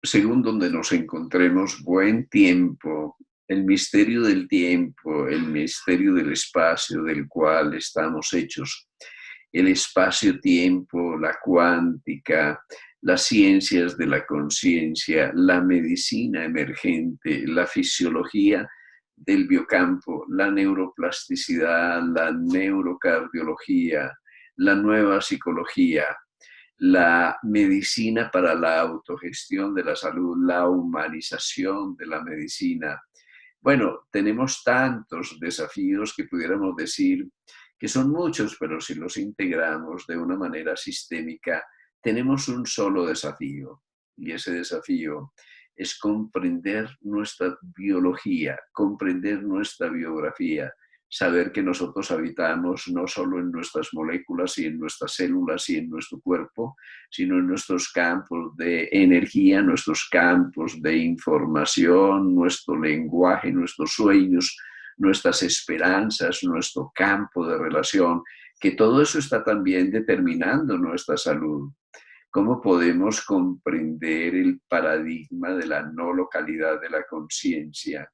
según donde nos encontremos, buen tiempo, el misterio del tiempo, el misterio del espacio del cual estamos hechos, el espacio-tiempo, la cuántica, las ciencias de la conciencia, la medicina emergente, la fisiología del biocampo, la neuroplasticidad, la neurocardiología, la nueva psicología, la medicina para la autogestión de la salud, la humanización de la medicina. Bueno, tenemos tantos desafíos que pudiéramos decir que son muchos, pero si los integramos de una manera sistémica, tenemos un solo desafío. Y ese desafío es comprender nuestra biología, comprender nuestra biografía, saber que nosotros habitamos no solo en nuestras moléculas y en nuestras células y en nuestro cuerpo, sino en nuestros campos de energía, nuestros campos de información, nuestro lenguaje, nuestros sueños, nuestras esperanzas, nuestro campo de relación, que todo eso está también determinando nuestra salud. ¿Cómo podemos comprender el paradigma de la no localidad de la conciencia?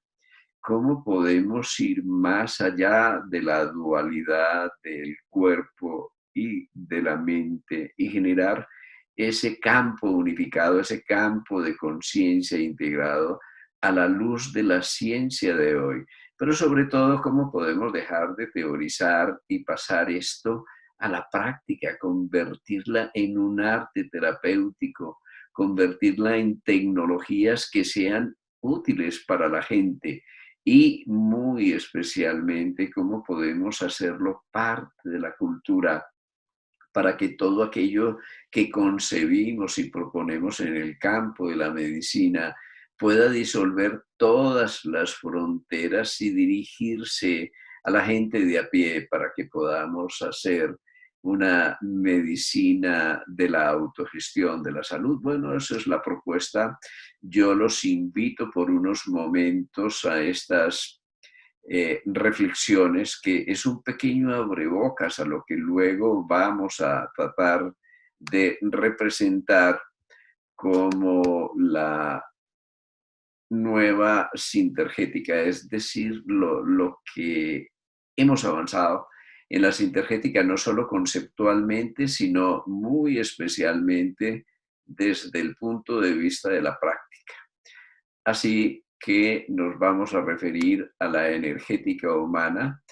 ¿Cómo podemos ir más allá de la dualidad del cuerpo y de la mente y generar ese campo unificado, ese campo de conciencia integrado a la luz de la ciencia de hoy? Pero sobre todo, ¿cómo podemos dejar de teorizar y pasar esto a la práctica, convertirla en un arte terapéutico, convertirla en tecnologías que sean útiles para la gente? Y muy especialmente cómo podemos hacerlo parte de la cultura para que todo aquello que concebimos y proponemos en el campo de la medicina pueda disolver todas las fronteras y dirigirse a la gente de a pie para que podamos hacer una medicina de la autogestión de la salud. Bueno, esa es la propuesta. Yo los invito por unos momentos a estas reflexiones, que es un pequeño abrebocas a lo que luego vamos a tratar de representar como la nueva sintergética, es decir, lo que hemos avanzado en la sintergética, no solo conceptualmente, sino muy especialmente desde el punto de vista de la práctica. Así que nos vamos a referir a la energética humana,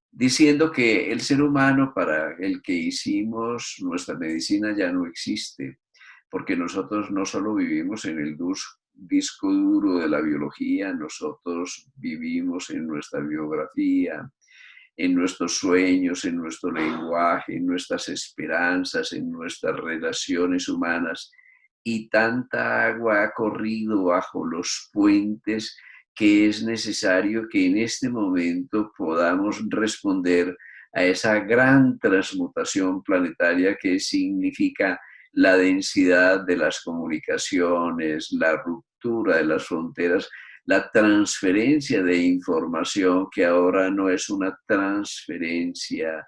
diciendo que el ser humano para el que hicimos nuestra medicina ya no existe, porque nosotros no solo vivimos en el disco duro de la biología, nosotros vivimos en nuestra biografía, en nuestros sueños, en nuestro lenguaje, en nuestras esperanzas, en nuestras relaciones humanas. Y tanta agua ha corrido bajo los puentes que es necesario que en este momento podamos responder a esa gran transmutación planetaria que significa la densidad de las comunicaciones, la ruptura de las fronteras, la transferencia de información, que ahora no es una transferencia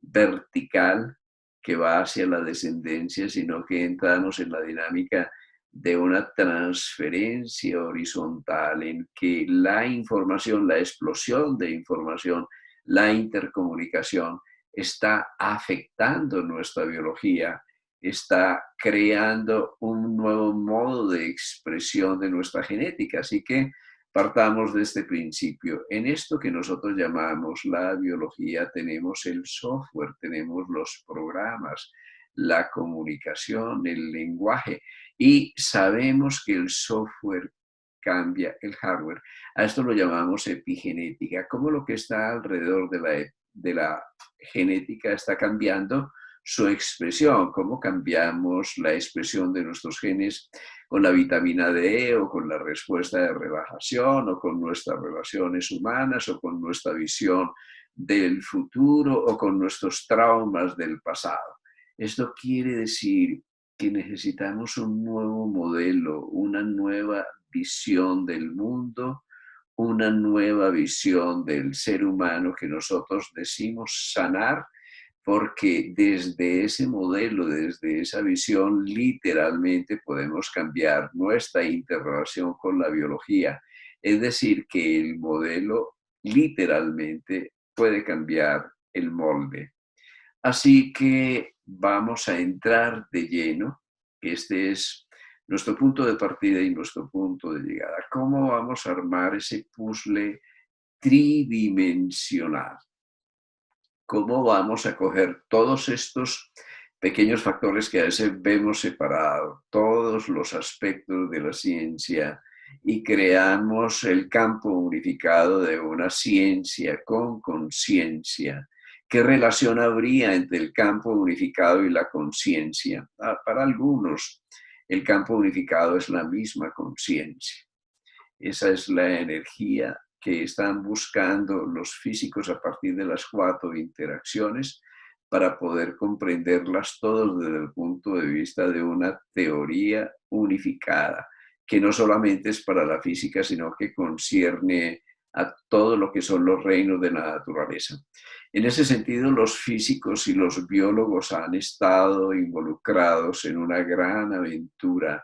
vertical que va hacia la descendencia, sino que entramos en la dinámica de una transferencia horizontal en que la información, la explosión de información, la intercomunicación está afectando nuestra biología, está creando un nuevo modo de expresión de nuestra genética. Así que partamos de este principio. En esto que nosotros llamamos la biología tenemos el software, tenemos los programas, la comunicación, el lenguaje, y sabemos que el software cambia el hardware. A esto lo llamamos epigenética. Cómo lo que está alrededor de la genética está cambiando su expresión, cómo cambiamos la expresión de nuestros genes con la vitamina D o con la respuesta de relajación o con nuestras relaciones humanas o con nuestra visión del futuro o con nuestros traumas del pasado. Esto quiere decir que necesitamos un nuevo modelo, una nueva visión del mundo, una nueva visión del ser humano que nosotros decimos sanar, porque desde ese modelo, desde esa visión, literalmente podemos cambiar nuestra interrelación con la biología. Es decir, que el modelo literalmente puede cambiar el molde. Así que vamos a entrar de lleno, que este es nuestro punto de partida y nuestro punto de llegada. ¿Cómo vamos a armar ese puzzle tridimensional? ¿Cómo vamos a coger todos estos pequeños factores que a veces vemos separados, todos los aspectos de la ciencia, y creamos el campo unificado de una ciencia con conciencia? ¿Qué relación habría entre el campo unificado y la conciencia? Para algunos, el campo unificado es la misma conciencia. Esa es la energía que están buscando los físicos a partir de las 4 interacciones para poder comprenderlas todos desde el punto de vista de una teoría unificada, que no solamente es para la física, sino que concierne a todo lo que son los reinos de la naturaleza. En ese sentido, los físicos y los biólogos han estado involucrados en una gran aventura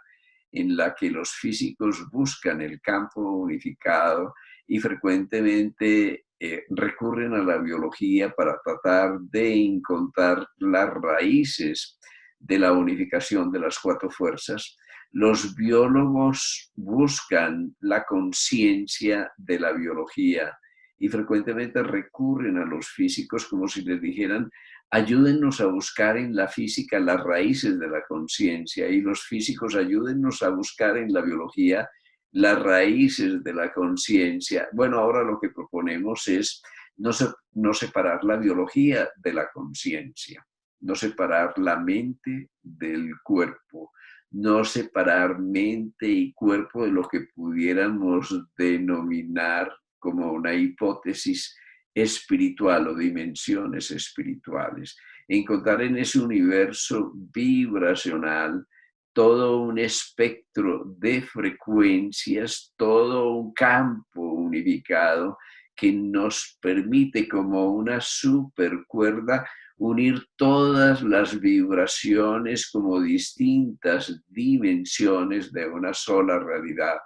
en la que los físicos buscan el campo unificado y frecuentemente recurren a la biología para tratar de encontrar las raíces de la unificación de las 4 fuerzas. Los biólogos buscan la conciencia de la biología y frecuentemente recurren a los físicos como si les dijeran: ayúdennos a buscar en la física las raíces de la conciencia, y los físicos ayúdennos a buscar en la biología las raíces de la conciencia. Bueno, ahora lo que proponemos es no separar la biología de la conciencia, no separar la mente del cuerpo, no separar mente y cuerpo de lo que pudiéramos denominar como una hipótesis espiritual o dimensiones espirituales. Encontrar en ese universo vibracional todo un espectro de frecuencias, todo un campo unificado que nos permite, como una supercuerda, unir todas las vibraciones como distintas dimensiones de una sola realidad.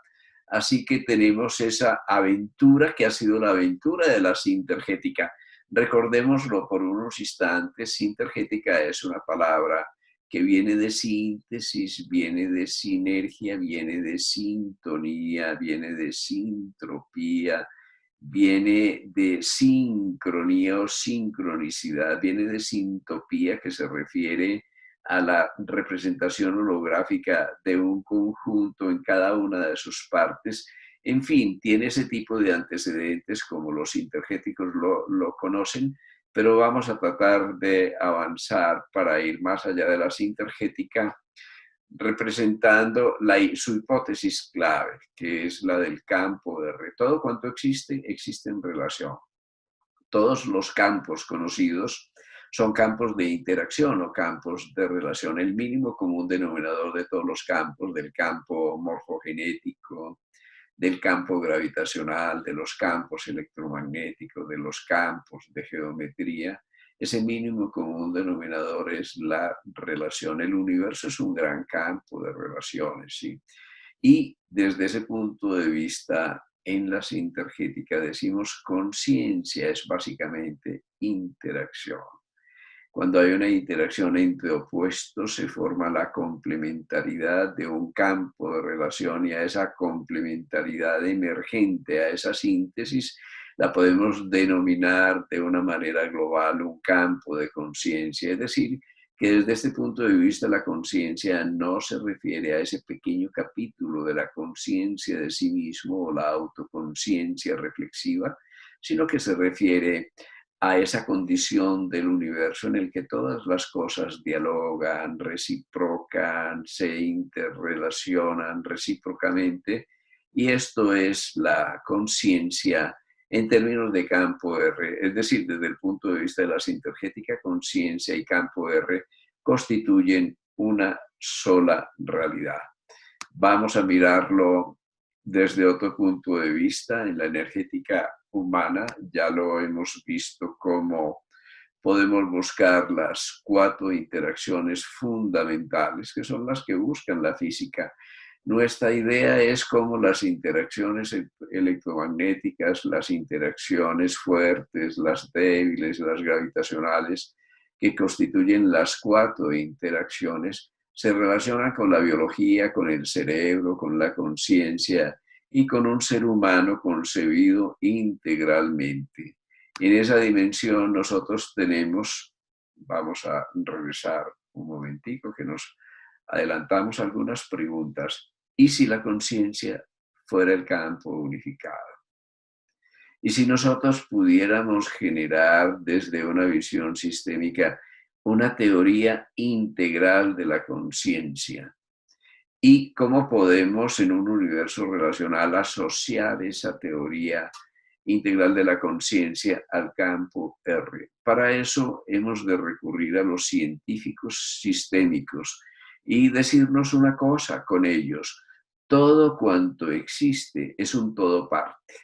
Así que tenemos esa aventura que ha sido la aventura de la sintergética. Recordémoslo por unos instantes. Sintergética es una palabra que viene de síntesis, viene de sinergia, viene de sintonía, viene de sintropía, viene de sincronía o sincronicidad, viene de sintopía, que se refiere a la representación holográfica de un conjunto en cada una de sus partes. En fin, tiene ese tipo de antecedentes como los sintergéticos lo conocen, pero vamos a tratar de avanzar para ir más allá de la sintergética, representando su hipótesis clave, que es la del campo de R. Todo cuanto existe, existe en relación. Todos los campos conocidos son campos de interacción o campos de relación. El mínimo común denominador de todos los campos, del campo morfogenético, del campo gravitacional, de los campos electromagnéticos, de los campos de geometría, ese mínimo común denominador es la relación. El universo es un gran campo de relaciones, ¿sí? Y desde ese punto de vista, en la sintergética decimos conciencia es básicamente interacción. Cuando hay una interacción entre opuestos, se forma la complementariedad de un campo de relación, y a esa complementariedad emergente, a esa síntesis, la podemos denominar de una manera global un campo de conciencia. Es decir, que desde este punto de vista la conciencia no se refiere a ese pequeño capítulo de la conciencia de sí mismo o la autoconciencia reflexiva, sino que se refiere a esa condición del universo en el que todas las cosas dialogan, reciprocan, se interrelacionan recíprocamente, y esto es la conciencia en términos de campo R, es decir, desde el punto de vista de la sintergética, conciencia y campo R constituyen una sola realidad. Vamos a mirarlo desde otro punto de vista. En la energética humana ya lo hemos visto como podemos buscar las 4 interacciones fundamentales, que son las que buscan la física. Nuestra idea es cómo las interacciones electromagnéticas, las interacciones fuertes, las débiles, las gravitacionales, que constituyen las 4 interacciones, se relacionan con la biología, con el cerebro, con la conciencia y con un ser humano concebido integralmente. En esa dimensión nosotros tenemos, vamos a regresar un momentico que nos adelantamos algunas preguntas. ¿Y si la conciencia fuera el campo unificado? ¿Y si nosotros pudiéramos generar desde una visión sistémica una teoría integral de la conciencia? ¿Y cómo podemos en un universo relacional asociar esa teoría integral de la conciencia al campo R? Para eso hemos de recurrir a los científicos sistémicos y decirnos una cosa con ellos: todo cuanto existe es un todo parte.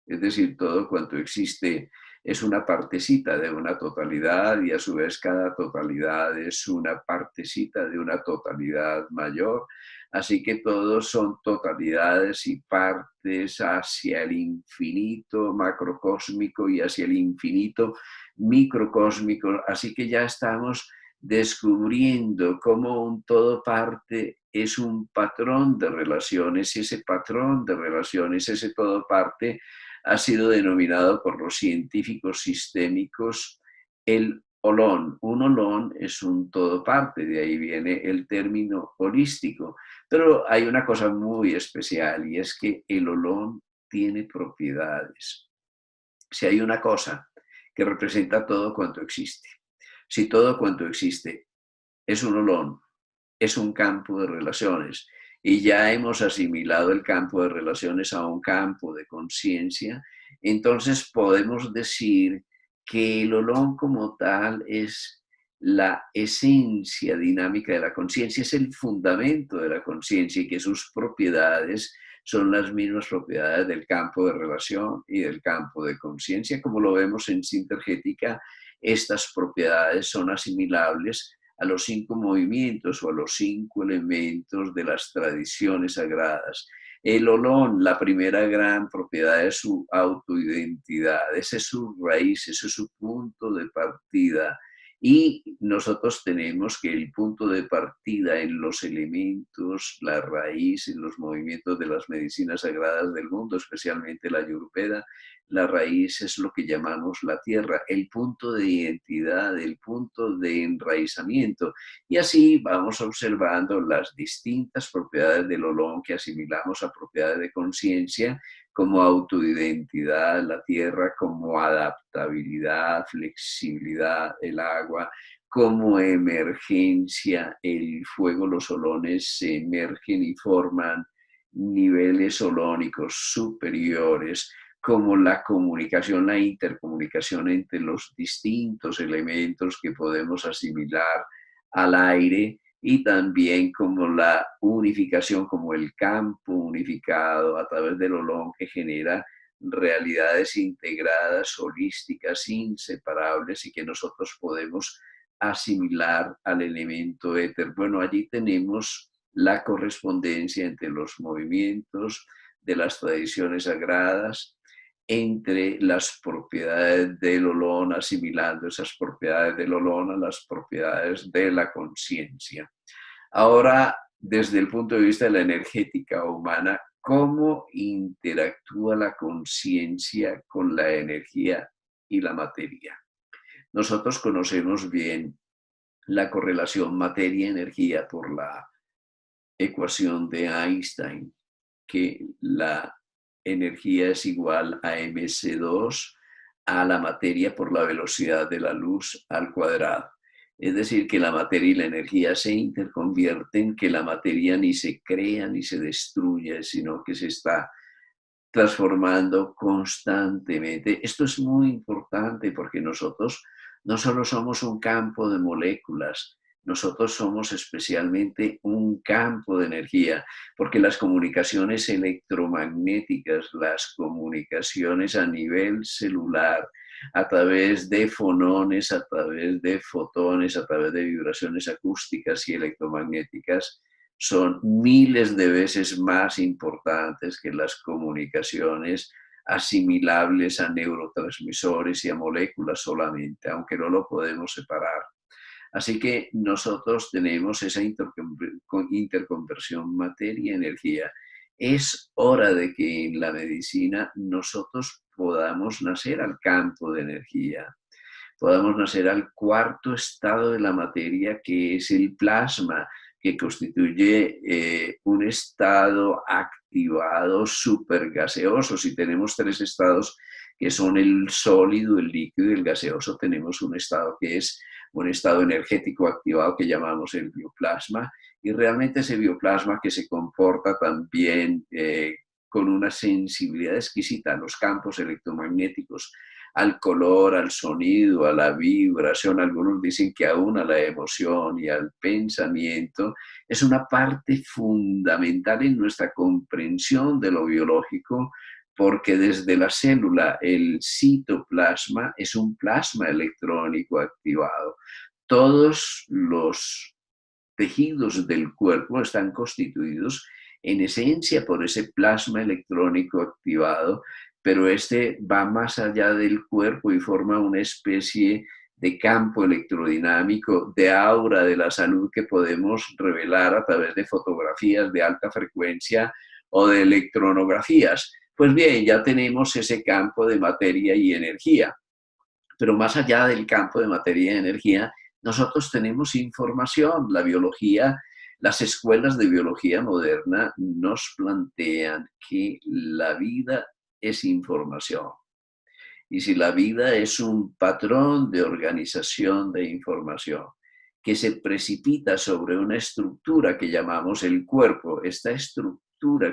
Es decir, todo cuanto existe es una partecita de una totalidad y a su vez cada totalidad es una partecita de una totalidad mayor. Así que todos son totalidades y partes hacia el infinito macrocósmico y hacia el infinito microcósmico. Así que ya estamos descubriendo cómo un todo parte es un patrón de relaciones y ese patrón de relaciones, ese todo parte, ha sido denominado por los científicos sistémicos el holón. Un holón es un todo parte, de ahí viene el término holístico. Pero hay una cosa muy especial y es que el holón tiene propiedades. Si hay una cosa que representa todo cuanto existe, si todo cuanto existe es un holón, es un campo de relaciones, y ya hemos asimilado el campo de relaciones a un campo de conciencia, entonces podemos decir que el holón como tal es la esencia dinámica de la conciencia, es el fundamento de la conciencia y que sus propiedades son las mismas propiedades del campo de relación y del campo de conciencia. Como lo vemos en Sintergética, estas propiedades son asimilables a los 5 movimientos o a los 5 elementos de las tradiciones sagradas. El olón, la primera gran propiedad es su autoidentidad, esa es su raíz, ese es su punto de partida. Y nosotros tenemos que el punto de partida en los elementos, la raíz, en los movimientos de las medicinas sagradas del mundo, especialmente la Ayurveda, la raíz es lo que llamamos la tierra, el punto de identidad, el punto de enraizamiento. Y así vamos observando las distintas propiedades del olón que asimilamos a propiedades de conciencia, como autoidentidad, la tierra, como adaptabilidad, flexibilidad, el agua, como emergencia, el fuego, los olones se emergen y forman niveles olónicos superiores, como la comunicación, la intercomunicación entre los distintos elementos que podemos asimilar al aire, y también como la unificación, como el campo unificado a través del olón que genera realidades integradas, holísticas, inseparables y que nosotros podemos asimilar al elemento éter. Bueno, allí tenemos la correspondencia entre los movimientos de las tradiciones sagradas, entre las propiedades del olón, asimilando esas propiedades del olón a las propiedades de la conciencia. Ahora, desde el punto de vista de la energética humana, ¿cómo interactúa la conciencia con la energía y la materia? Nosotros conocemos bien la correlación materia-energía por la ecuación de Einstein, que la energía es igual a mc2 a la materia por la velocidad de la luz al cuadrado. Es decir, que la materia y la energía se interconvierten, que la materia ni se crea ni se destruye, sino que se está transformando constantemente. Esto es muy importante porque nosotros no solo somos un campo de moléculas, nosotros somos especialmente un campo de energía, porque las comunicaciones electromagnéticas, las comunicaciones a nivel celular, a través de fonones, a través de fotones, a través de vibraciones acústicas y electromagnéticas, son miles de veces más importantes que las comunicaciones asimilables a neurotransmisores y a moléculas solamente, aunque no lo podemos separar. Así que nosotros tenemos esa interconversión materia-energía. Es hora de que en la medicina nosotros podamos nacer al campo de energía, podamos nacer al cuarto estado de la materia, que es el plasma, que constituye un estado activado supergaseoso. Si tenemos tres estados, que son el sólido, el líquido y el gaseoso, tenemos un estado que es un estado energético activado que llamamos el bioplasma, y realmente ese bioplasma que se comporta también con una sensibilidad exquisita a los campos electromagnéticos, al color, al sonido, a la vibración, algunos dicen que aún a la emoción y al pensamiento, es una parte fundamental en nuestra comprensión de lo biológico, porque desde la célula el citoplasma es un plasma electrónico activado. Todos los tejidos del cuerpo están constituidos en esencia por ese plasma electrónico activado, pero este va más allá del cuerpo y forma una especie de campo electrodinámico, de aura de la salud que podemos revelar a través de fotografías de alta frecuencia o de electronografías. Pues bien, ya tenemos ese campo de materia y energía, pero más allá del campo de materia y energía, nosotros tenemos información. La biología, las escuelas de biología moderna nos plantean que la vida es información. Y si la vida es un patrón de organización de información que se precipita sobre una estructura que llamamos el cuerpo, esta estructura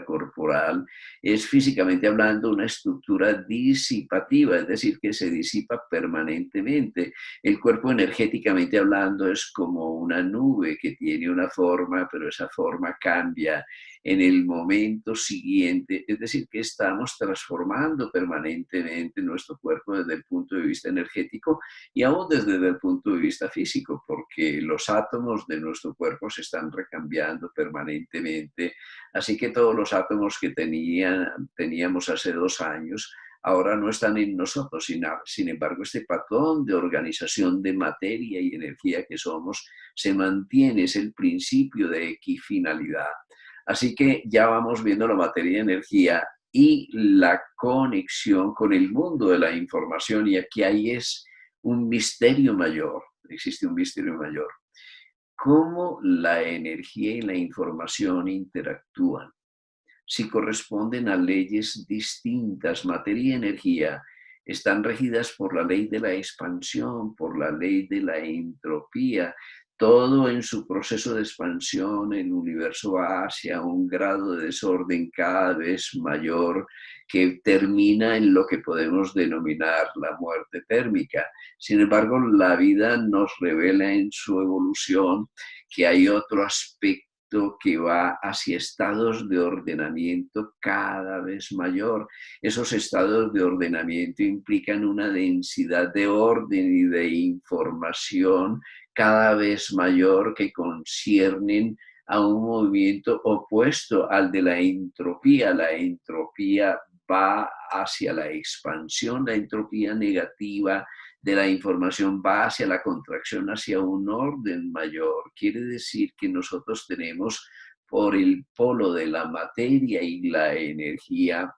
corporal es, físicamente hablando, una estructura disipativa, es decir, que se disipa permanentemente. El cuerpo, energéticamente hablando, es como una nube que tiene una forma, pero esa forma cambia en el momento siguiente, es decir, que estamos transformando permanentemente nuestro cuerpo desde el punto de vista energético y aún desde el punto de vista físico, porque los átomos de nuestro cuerpo se están recambiando permanentemente, así que todos los átomos que teníamos hace 2 años ahora no están en nosotros. Sin embargo, este patrón de organización de materia y energía que somos se mantiene, es el principio de equifinalidad. Así que ya vamos viendo la materia y energía y la conexión con el mundo de la información, y aquí ahí es un misterio mayor, existe un misterio mayor. ¿Cómo la energía y la información interactúan? Si corresponden a leyes distintas, materia y energía están regidas por la ley de la expansión, por la ley de la entropía. Todo en su proceso de expansión, el universo va hacia un grado de desorden cada vez mayor que termina en lo que podemos denominar la muerte térmica. Sin embargo, la vida nos revela en su evolución que hay otro aspecto que va hacia estados de ordenamiento cada vez mayor. Esos estados de ordenamiento implican una densidad de orden y de información cada vez mayor que conciernen a un movimiento opuesto al de la entropía. La entropía va hacia la expansión, la entropía negativa de la información va hacia la contracción, hacia un orden mayor. Quiere decir que nosotros tenemos por el polo de la materia y la energía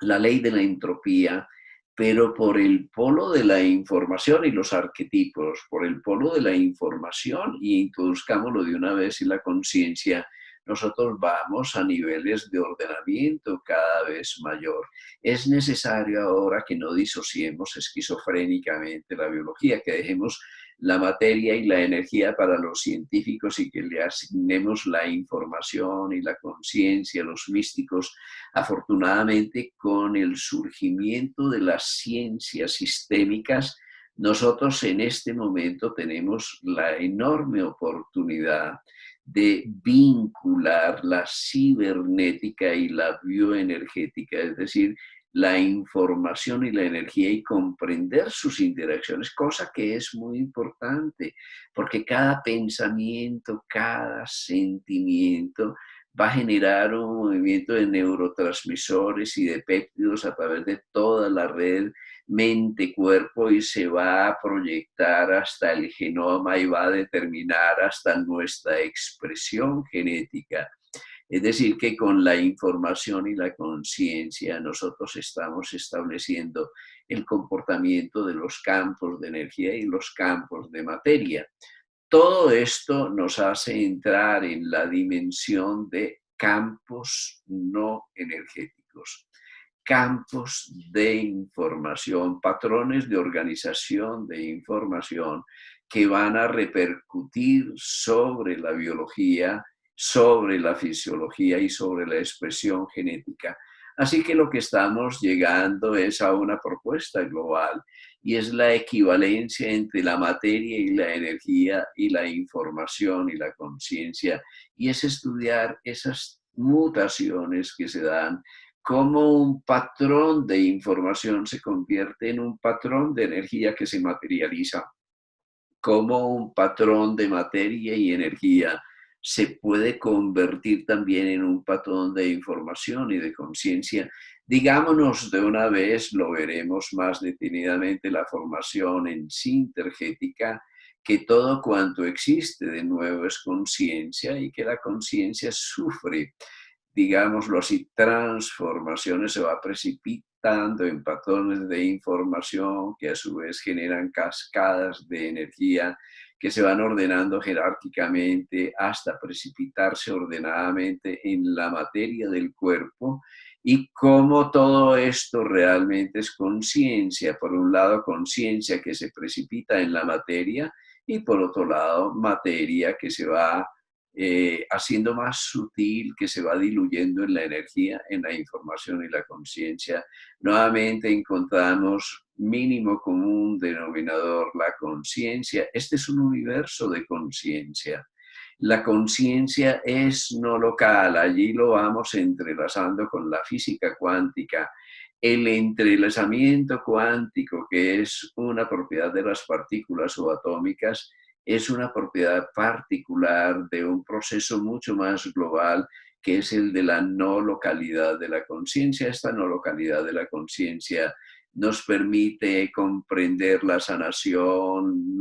la ley de la entropía, pero por el polo de la información y los arquetipos, por el polo de la información, y introduzcámoslo de una vez, y la conciencia, nosotros vamos a niveles de ordenamiento cada vez mayor. Es necesario ahora que no disociemos esquizofrénicamente la biología, que dejemos la materia y la energía para los científicos y que le asignemos la información y la conciencia a los místicos. Afortunadamente, con el surgimiento de las ciencias sistémicas, Nosotros en este momento tenemos la enorme oportunidad de vincular la cibernética y la bioenergética, es decir, la información y la energía y comprender sus interacciones, cosa que es muy importante, porque cada pensamiento, cada sentimiento va a generar un movimiento de neurotransmisores y de péptidos a través de toda la red mente-cuerpo y se va a proyectar hasta el genoma y va a determinar hasta nuestra expresión genética. Es decir, que con la información y la conciencia nosotros estamos estableciendo el comportamiento de los campos de energía y los campos de materia. Todo esto nos hace entrar en la dimensión de campos no energéticos, campos de información, patrones de organización de información que van a repercutir sobre la biología, sobre la fisiología y sobre la expresión genética. Así que lo que estamos llegando es a una propuesta global y es la equivalencia entre la materia y la energía y la información y la conciencia, y es estudiar esas mutaciones que se dan, cómo un patrón de información se convierte en un patrón de energía que se materializa, cómo un patrón de materia y energía se puede convertir también en un patrón de información y de conciencia. Digámonos de una vez, lo veremos más detenidamente, la formación en sintergética, que todo cuanto existe de nuevo es conciencia y que la conciencia sufre, digámoslo así, transformaciones, se va precipitando en patrones de información que a su vez generan cascadas de energía que se van ordenando jerárquicamente hasta precipitarse ordenadamente en la materia del cuerpo, y cómo todo esto realmente es conciencia. Por un lado, conciencia que se precipita en la materia y por otro lado, materia que se va haciendo más sutil, que se va diluyendo en la energía, en la información y la conciencia. Nuevamente encontramos mínimo común denominador, la conciencia. Este es un universo de conciencia. La conciencia es no local, allí lo vamos entrelazando con la física cuántica. El entrelazamiento cuántico, que es una propiedad de las partículas subatómicas, es una propiedad particular de un proceso mucho más global, que es el de la no localidad de la conciencia. Esta no localidad de la conciencia nos permite comprender la sanación,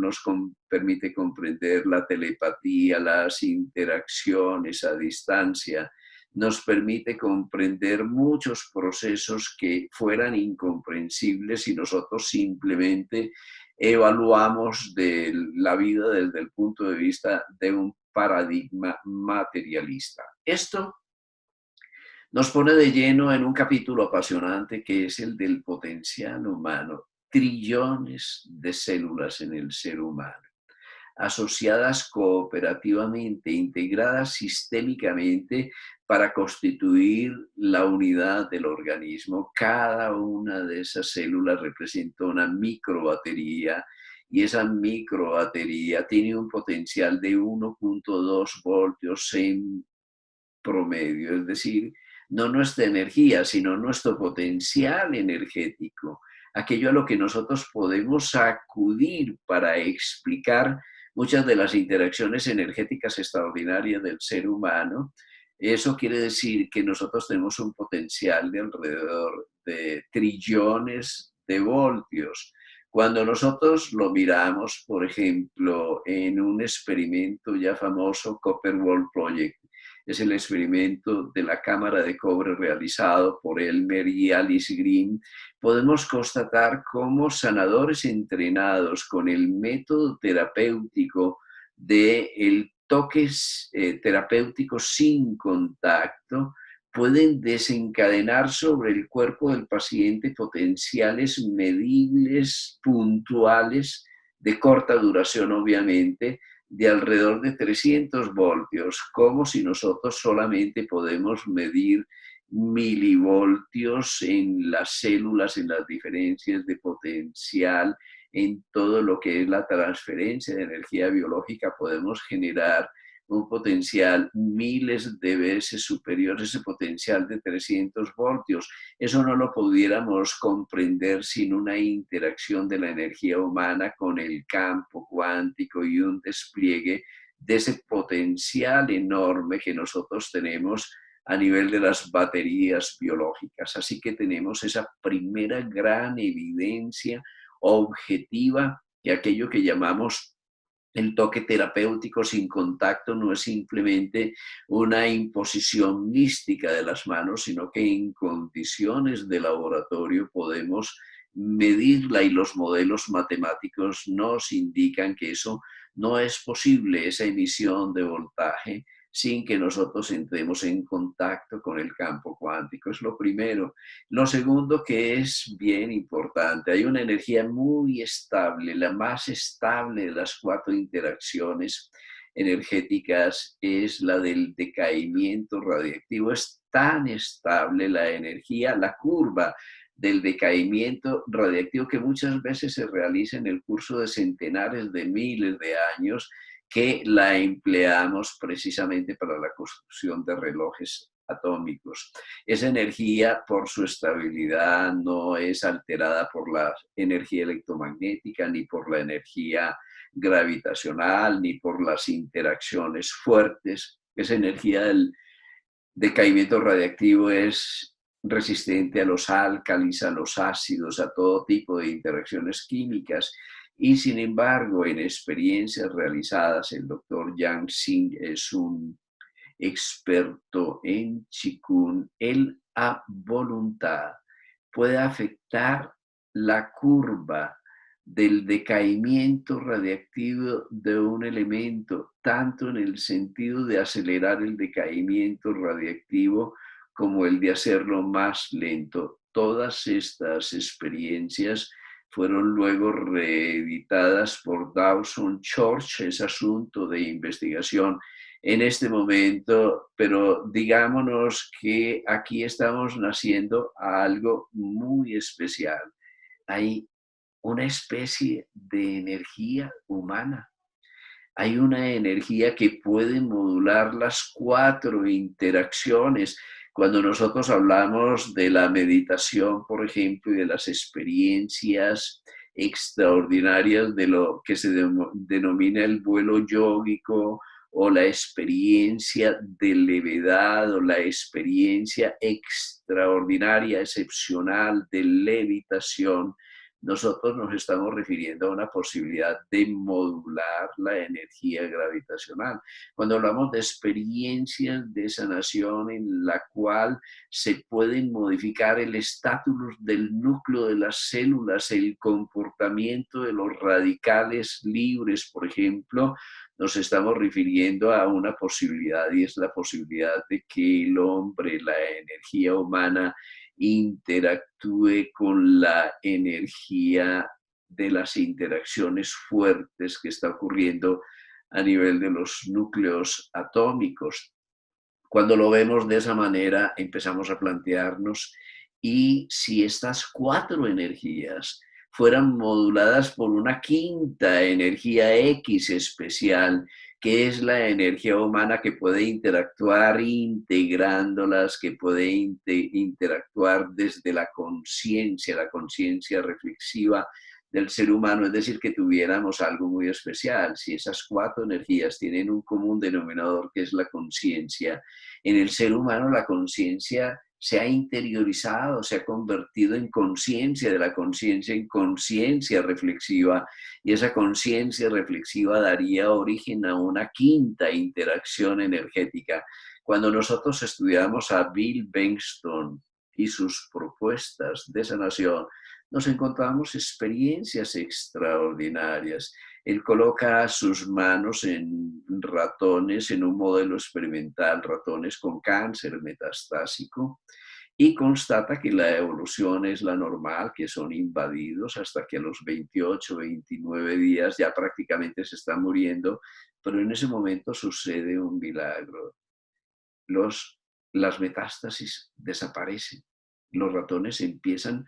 permite comprender la telepatía, las interacciones a distancia, nos permite comprender muchos procesos que fueran incomprensibles si nosotros simplemente evaluamos de la vida desde el punto de vista de un paradigma materialista. Esto nos pone de lleno en un capítulo apasionante que es el del potencial humano. Trillones de células en el ser humano, asociadas cooperativamente, integradas sistémicamente para constituir la unidad del organismo. Cada una de esas células representa una microbatería y esa microbatería tiene un potencial de 1.2 voltios en promedio, es decir, no nuestra energía, sino nuestro potencial energético, aquello a lo que nosotros podemos acudir para explicar muchas de las interacciones energéticas extraordinarias del ser humano. Eso quiere decir que nosotros tenemos un potencial de alrededor de trillones de voltios. Cuando nosotros lo miramos, por ejemplo, en un experimento ya famoso, Copper World Project, es el experimento de la cámara de cobre realizado por Elmer y Alice Green, podemos constatar cómo sanadores entrenados con el método terapéutico del toque terapéutico sin contacto pueden desencadenar sobre el cuerpo del paciente potenciales medibles, puntuales, de corta duración obviamente, de alrededor de 300 voltios, como si nosotros solamente podemos medir milivoltios en las células, en las diferencias de potencial en todo lo que es la transferencia de energía biológica, podemos generar un potencial miles de veces superior a ese potencial de 300 voltios. Eso no lo pudiéramos comprender sin una interacción de la energía humana con el campo cuántico y un despliegue de ese potencial enorme que nosotros tenemos a nivel de las baterías biológicas. Así que tenemos esa primera gran evidencia objetiva que aquello que llamamos el toque terapéutico sin contacto no es simplemente una imposición mística de las manos, sino que en condiciones de laboratorio podemos medirla y los modelos matemáticos nos indican que eso no es posible, esa emisión de voltaje, sin que nosotros entremos en contacto con el campo cuántico. Es lo primero. Lo segundo, que es bien importante, hay una energía muy estable, la más estable de las 4 interacciones energéticas es la del decaimiento radiactivo. Es tan estable la energía, la curva del decaimiento radiactivo, que muchas veces se realiza en el curso de centenares de miles de años, que la empleamos precisamente para la construcción de relojes atómicos. Esa energía, por su estabilidad, no es alterada por la energía electromagnética, ni por la energía gravitacional, ni por las interacciones fuertes. Esa energía del decaimiento radiactivo es resistente a los álcalis, a los ácidos, a todo tipo de interacciones químicas. Y sin embargo, en experiencias realizadas, el doctor Yang Xing es un experto en Qigong, él a voluntad puede afectar la curva del decaimiento radiactivo de un elemento, tanto en el sentido de acelerar el decaimiento radiactivo como el de hacerlo más lento. Todas estas experiencias fueron luego reeditadas por Dawson Church, es asunto de investigación en este momento, pero digámonos que aquí estamos naciendo a algo muy especial. Hay una especie de energía humana. Hay una energía que puede modular las 4 interacciones. Cuando nosotros hablamos de la meditación, por ejemplo, y de las experiencias extraordinarias de lo que se denomina el vuelo yógico, o la experiencia de levedad, o la experiencia extraordinaria, excepcional de levitación, nosotros nos estamos refiriendo a una posibilidad de modular la energía gravitacional. Cuando hablamos de experiencias de sanación en la cual se pueden modificar el estatus del núcleo de las células, el comportamiento de los radicales libres, por ejemplo, nos estamos refiriendo a una posibilidad, y es la posibilidad de que el hombre, la energía humana, interactúe con la energía de las interacciones fuertes que está ocurriendo a nivel de los núcleos atómicos. Cuando lo vemos de esa manera, empezamos a plantearnos, y si estas 4 energías fueran moduladas por una quinta energía X especial, que es la energía humana, que puede interactuar integrándolas, que puede interactuar desde la conciencia reflexiva del ser humano, es decir, que tuviéramos algo muy especial. Si esas 4 energías tienen un común denominador, que es la conciencia, en el ser humano la conciencia se ha interiorizado, se ha convertido en conciencia, de la conciencia en conciencia reflexiva, y esa conciencia reflexiva daría origen a una quinta interacción energética. Cuando nosotros estudiamos a Bill Bengtsson y sus propuestas de sanación, nos encontramos experiencias extraordinarias. Él coloca sus manos en ratones, en un modelo experimental, ratones con cáncer metastásico, y constata que la evolución es la normal, que son invadidos hasta que a los 28, 29 días ya prácticamente se están muriendo, pero en ese momento sucede un milagro. Las metástasis desaparecen, los ratones empiezan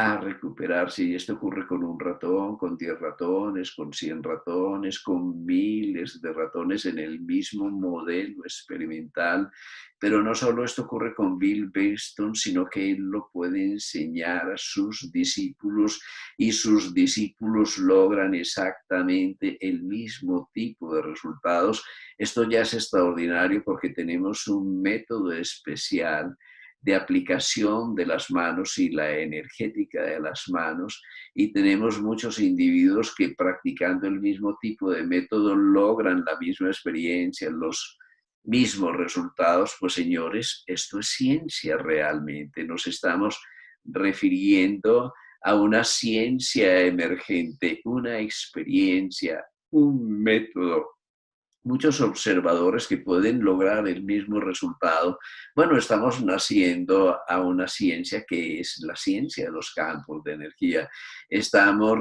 a recuperarse. Y esto ocurre con un ratón, con 10 ratones, con 100 ratones, con miles de ratones en el mismo modelo experimental. Pero no solo esto ocurre con Bill Benston, sino que él lo puede enseñar a sus discípulos y sus discípulos logran exactamente el mismo tipo de resultados. Esto ya es extraordinario porque tenemos un método especial de aplicación de las manos y la energética de las manos, y tenemos muchos individuos que practicando el mismo tipo de método logran la misma experiencia, los mismos resultados. Pues señores, esto es ciencia realmente, nos estamos refiriendo a una ciencia emergente, una experiencia, un método, muchos observadores que pueden lograr el mismo resultado. Bueno, estamos naciendo a una ciencia que es la ciencia de los campos de energía. Estamos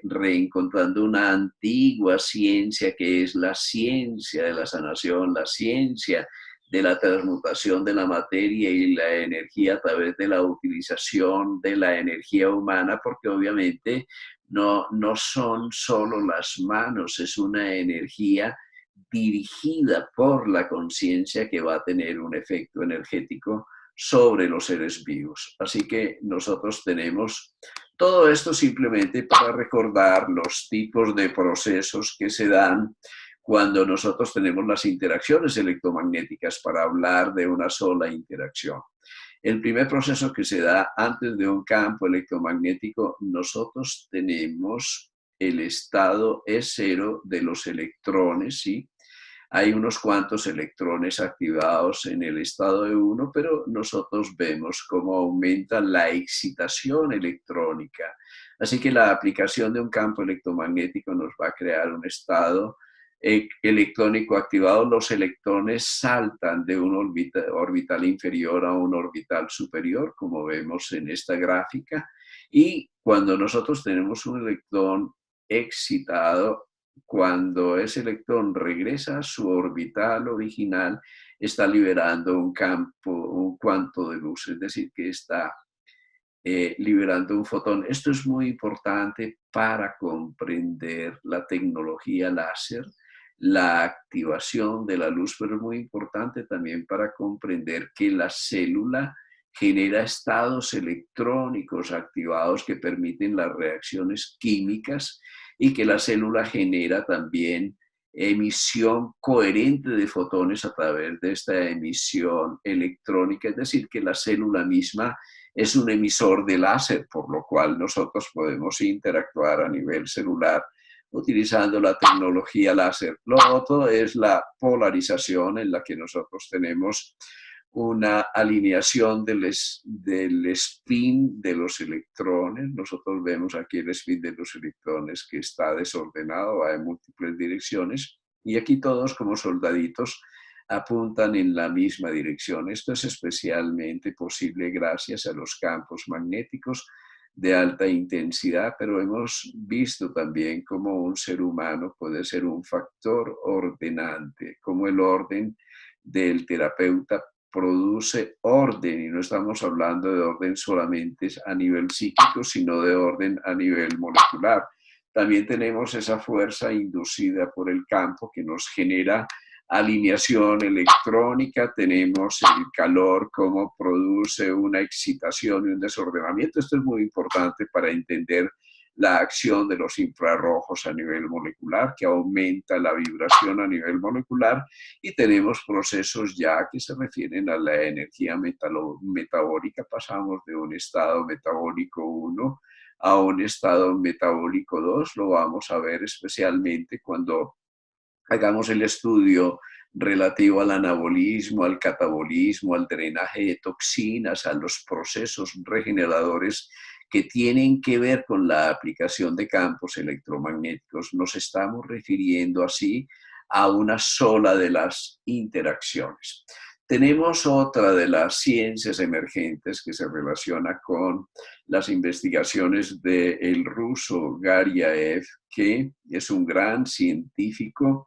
reencontrando una antigua ciencia que es la ciencia de la sanación, la ciencia de la transmutación de la materia y la energía a través de la utilización de la energía humana, porque obviamente no son solo las manos, es una energía dirigida por la conciencia que va a tener un efecto energético sobre los seres vivos. Así que nosotros tenemos todo esto simplemente para recordar los tipos de procesos que se dan cuando nosotros tenemos las interacciones electromagnéticas, para hablar de una sola interacción. El primer proceso que se da antes de un campo electromagnético, nosotros tenemos el estado E0 de los electrones, ¿sí? Hay unos cuantos electrones activados en el estado E1, pero nosotros vemos cómo aumenta la excitación electrónica. Así que la aplicación de un campo electromagnético nos va a crear un estado electrónico activado. Los electrones saltan de un orbital inferior a un orbital superior, como vemos en esta gráfica. Y cuando nosotros tenemos un electrón excitado, cuando ese electrón regresa a su orbital original, está liberando un campo, un cuanto de luz, es decir, que está liberando un fotón. Esto es muy importante para comprender la tecnología láser, la activación de la luz, pero es muy importante también para comprender que la célula genera estados electrónicos activados que permiten las reacciones químicas, y que la célula genera también emisión coherente de fotones a través de esta emisión electrónica, es decir, que la célula misma es un emisor de láser, por lo cual nosotros podemos interactuar a nivel celular utilizando la tecnología láser. Lo otro es la polarización, en la que nosotros tenemos una alineación del spin de los electrones. Nosotros vemos aquí el spin de los electrones que está desordenado, va en múltiples direcciones, y aquí todos como soldaditos apuntan en la misma dirección. Esto es especialmente posible gracias a los campos magnéticos de alta intensidad, pero hemos visto también cómo un ser humano puede ser un factor ordenante, como el orden del terapeuta produce orden, y no estamos hablando de orden solamente a nivel psíquico, sino de orden a nivel molecular. También tenemos esa fuerza inducida por el campo que nos genera alineación electrónica, tenemos el calor como produce una excitación y un desordenamiento. Esto es muy importante para entender la acción de los infrarrojos a nivel molecular, que aumenta la vibración a nivel molecular, y tenemos procesos ya que se refieren a la energía metabólica. Pasamos de un estado metabólico 1 a un estado metabólico 2, lo vamos a ver especialmente cuando hagamos el estudio relativo al anabolismo, al catabolismo, al drenaje de toxinas, a los procesos regeneradores que tienen que ver con la aplicación de campos electromagnéticos. Nos estamos refiriendo así a una sola de las interacciones. Tenemos otra de las ciencias emergentes que se relaciona con las investigaciones del ruso Garyaev, que es un gran científico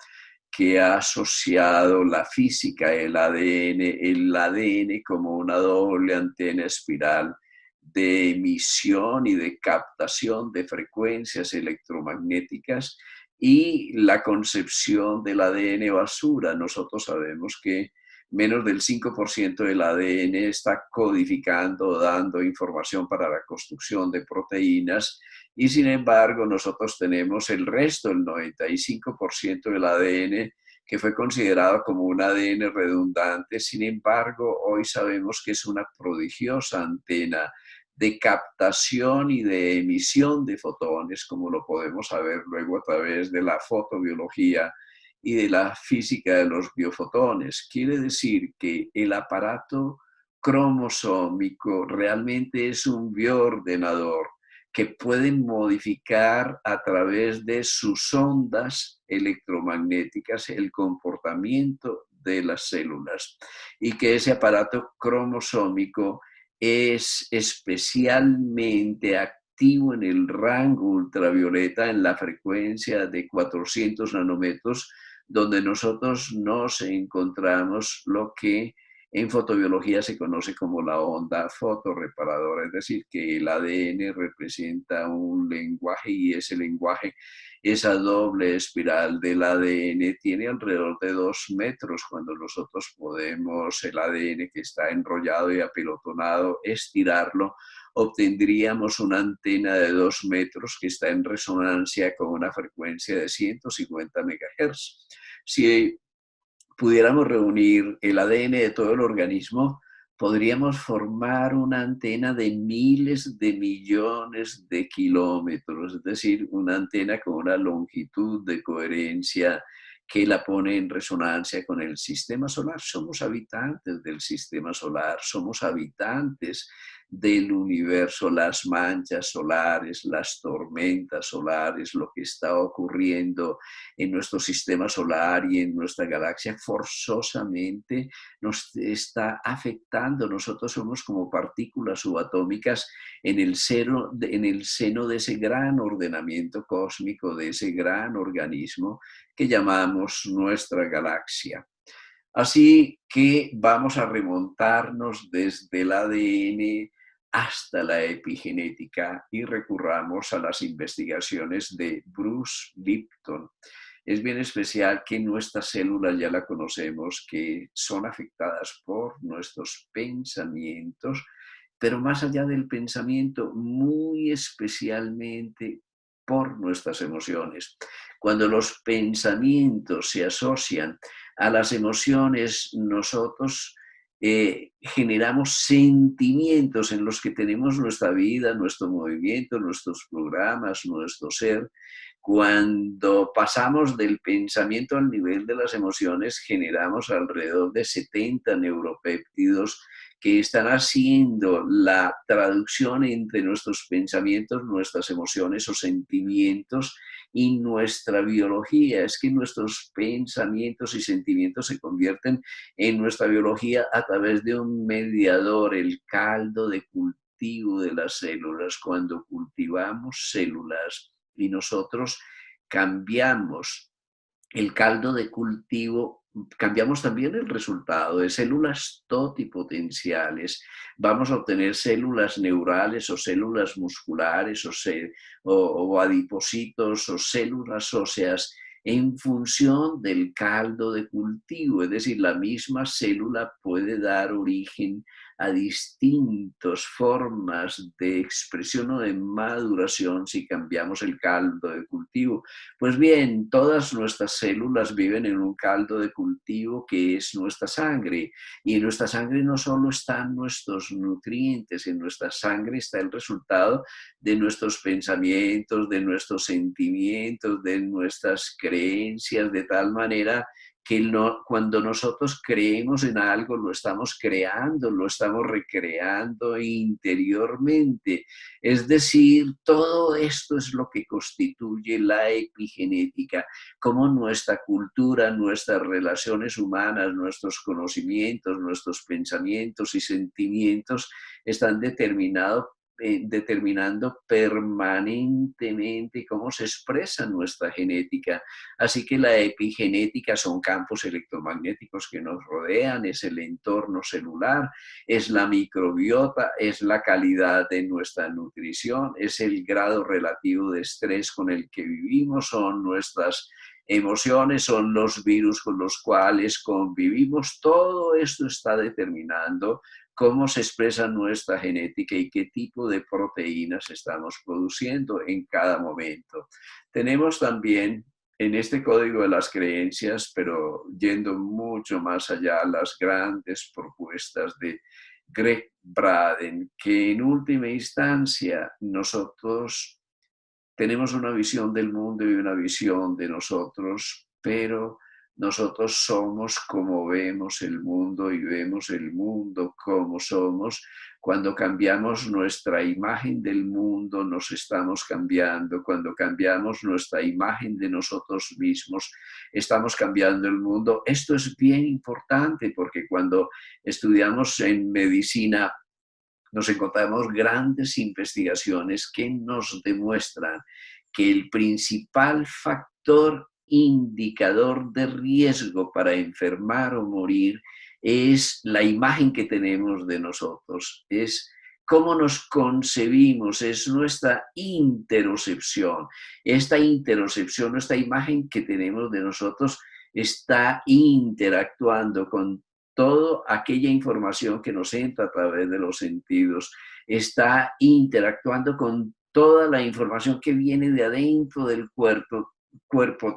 que ha asociado la física, el ADN como una doble antena espiral de emisión y de captación de frecuencias electromagnéticas y la concepción del ADN basura. Nosotros sabemos que menos del 5% del ADN está codificando, dando información para la construcción de proteínas y sin embargo nosotros tenemos el resto, el 95% del ADN que fue considerado como un ADN redundante. Sin embargo, hoy sabemos que es una prodigiosa antena de captación y de emisión de fotones, como lo podemos saber luego a través de la fotobiología y de la física de los biofotones. Quiere decir que el aparato cromosómico realmente es un bioordenador que puede modificar a través de sus ondas electromagnéticas el comportamiento de las células y que ese aparato cromosómico es especialmente activo en el rango ultravioleta en la frecuencia de 400 nanómetros, donde nosotros nos encontramos lo que en fotobiología se conoce como la onda fotorreparadora, es decir, que el ADN representa un lenguaje y ese lenguaje, esa doble espiral del ADN tiene alrededor de 2 metros cuando nosotros podemos el ADN que está enrollado y apelotonado, estirarlo, obtendríamos una antena de 2 metros que está en resonancia con una frecuencia de 150 MHz. Si pudiéramos reunir el ADN de todo el organismo, podríamos formar una antena de miles de millones de kilómetros, es decir, una antena con una longitud de coherencia que la pone en resonancia con el sistema solar. Somos habitantes del sistema solar, somos habitantes del universo, las manchas solares, las tormentas solares, lo que está ocurriendo en nuestro sistema solar y en nuestra galaxia forzosamente nos está afectando. Nosotros somos como partículas subatómicas en el seno de ese gran ordenamiento cósmico, de ese gran organismo que llamamos nuestra galaxia. Así que vamos a remontarnos desde el ADN hasta la epigenética y recurramos a las investigaciones de Bruce Lipton. Es bien especial que nuestras células ya la conocemos, que son afectadas por nuestros pensamientos, pero más allá del pensamiento, muy especialmente por nuestras emociones. Cuando los pensamientos se asocian a las emociones, nosotros generamos sentimientos en los que tenemos nuestra vida, nuestro movimiento, nuestros programas, nuestro ser. Cuando pasamos del pensamiento al nivel de las emociones, generamos alrededor de 70 neuropéptidos que están haciendo la traducción entre nuestros pensamientos, nuestras emociones o sentimientos y nuestra biología. Es que nuestros pensamientos y sentimientos se convierten en nuestra biología a través de un mediador, el caldo de cultivo de las células. Cuando cultivamos células y nosotros cambiamos el caldo de cultivo, cambiamos también el resultado de células totipotenciales. Vamos a obtener células neurales o células musculares o adipocitos o células óseas en función del caldo de cultivo. Es decir, la misma célula puede dar origen a distintas formas de expresión o de maduración si cambiamos el caldo de cultivo. Pues bien, todas nuestras células viven en un caldo de cultivo que es nuestra sangre. Y en nuestra sangre no solo están nuestros nutrientes, en nuestra sangre está el resultado de nuestros pensamientos, de nuestros sentimientos, de nuestras creencias, de tal manera que cuando nosotros creemos en algo, lo estamos creando, lo estamos recreando interiormente. Es decir, todo esto es lo que constituye la epigenética, como nuestra cultura, nuestras relaciones humanas, nuestros conocimientos, nuestros pensamientos y sentimientos están determinados determinando permanentemente cómo se expresa nuestra genética. Así que la epigenética son campos electromagnéticos que nos rodean, es el entorno celular, es la microbiota, es la calidad de nuestra nutrición, es el grado relativo de estrés con el que vivimos, son nuestras emociones, son los virus con los cuales convivimos. Todo esto está determinando cómo se expresa nuestra genética y qué tipo de proteínas estamos produciendo en cada momento. Tenemos también en este código de las creencias, pero yendo mucho más allá, las grandes propuestas de Greg Braden, que en última instancia nosotros tenemos una visión del mundo y una visión de nosotros, pero nosotros somos como vemos el mundo y vemos el mundo como somos. Cuando cambiamos nuestra imagen del mundo, nos estamos cambiando. Cuando cambiamos nuestra imagen de nosotros mismos, estamos cambiando el mundo. Esto es bien importante porque cuando estudiamos en medicina, nos encontramos grandes investigaciones que nos demuestran que el principal factor indicador de riesgo para enfermar o morir es la imagen que tenemos de nosotros, es cómo nos concebimos, es nuestra interocepción. Esta interocepción, nuestra imagen que tenemos de nosotros, está interactuando con toda aquella información que nos entra a través de los sentidos, está interactuando con toda la información que viene de adentro del cuerpo,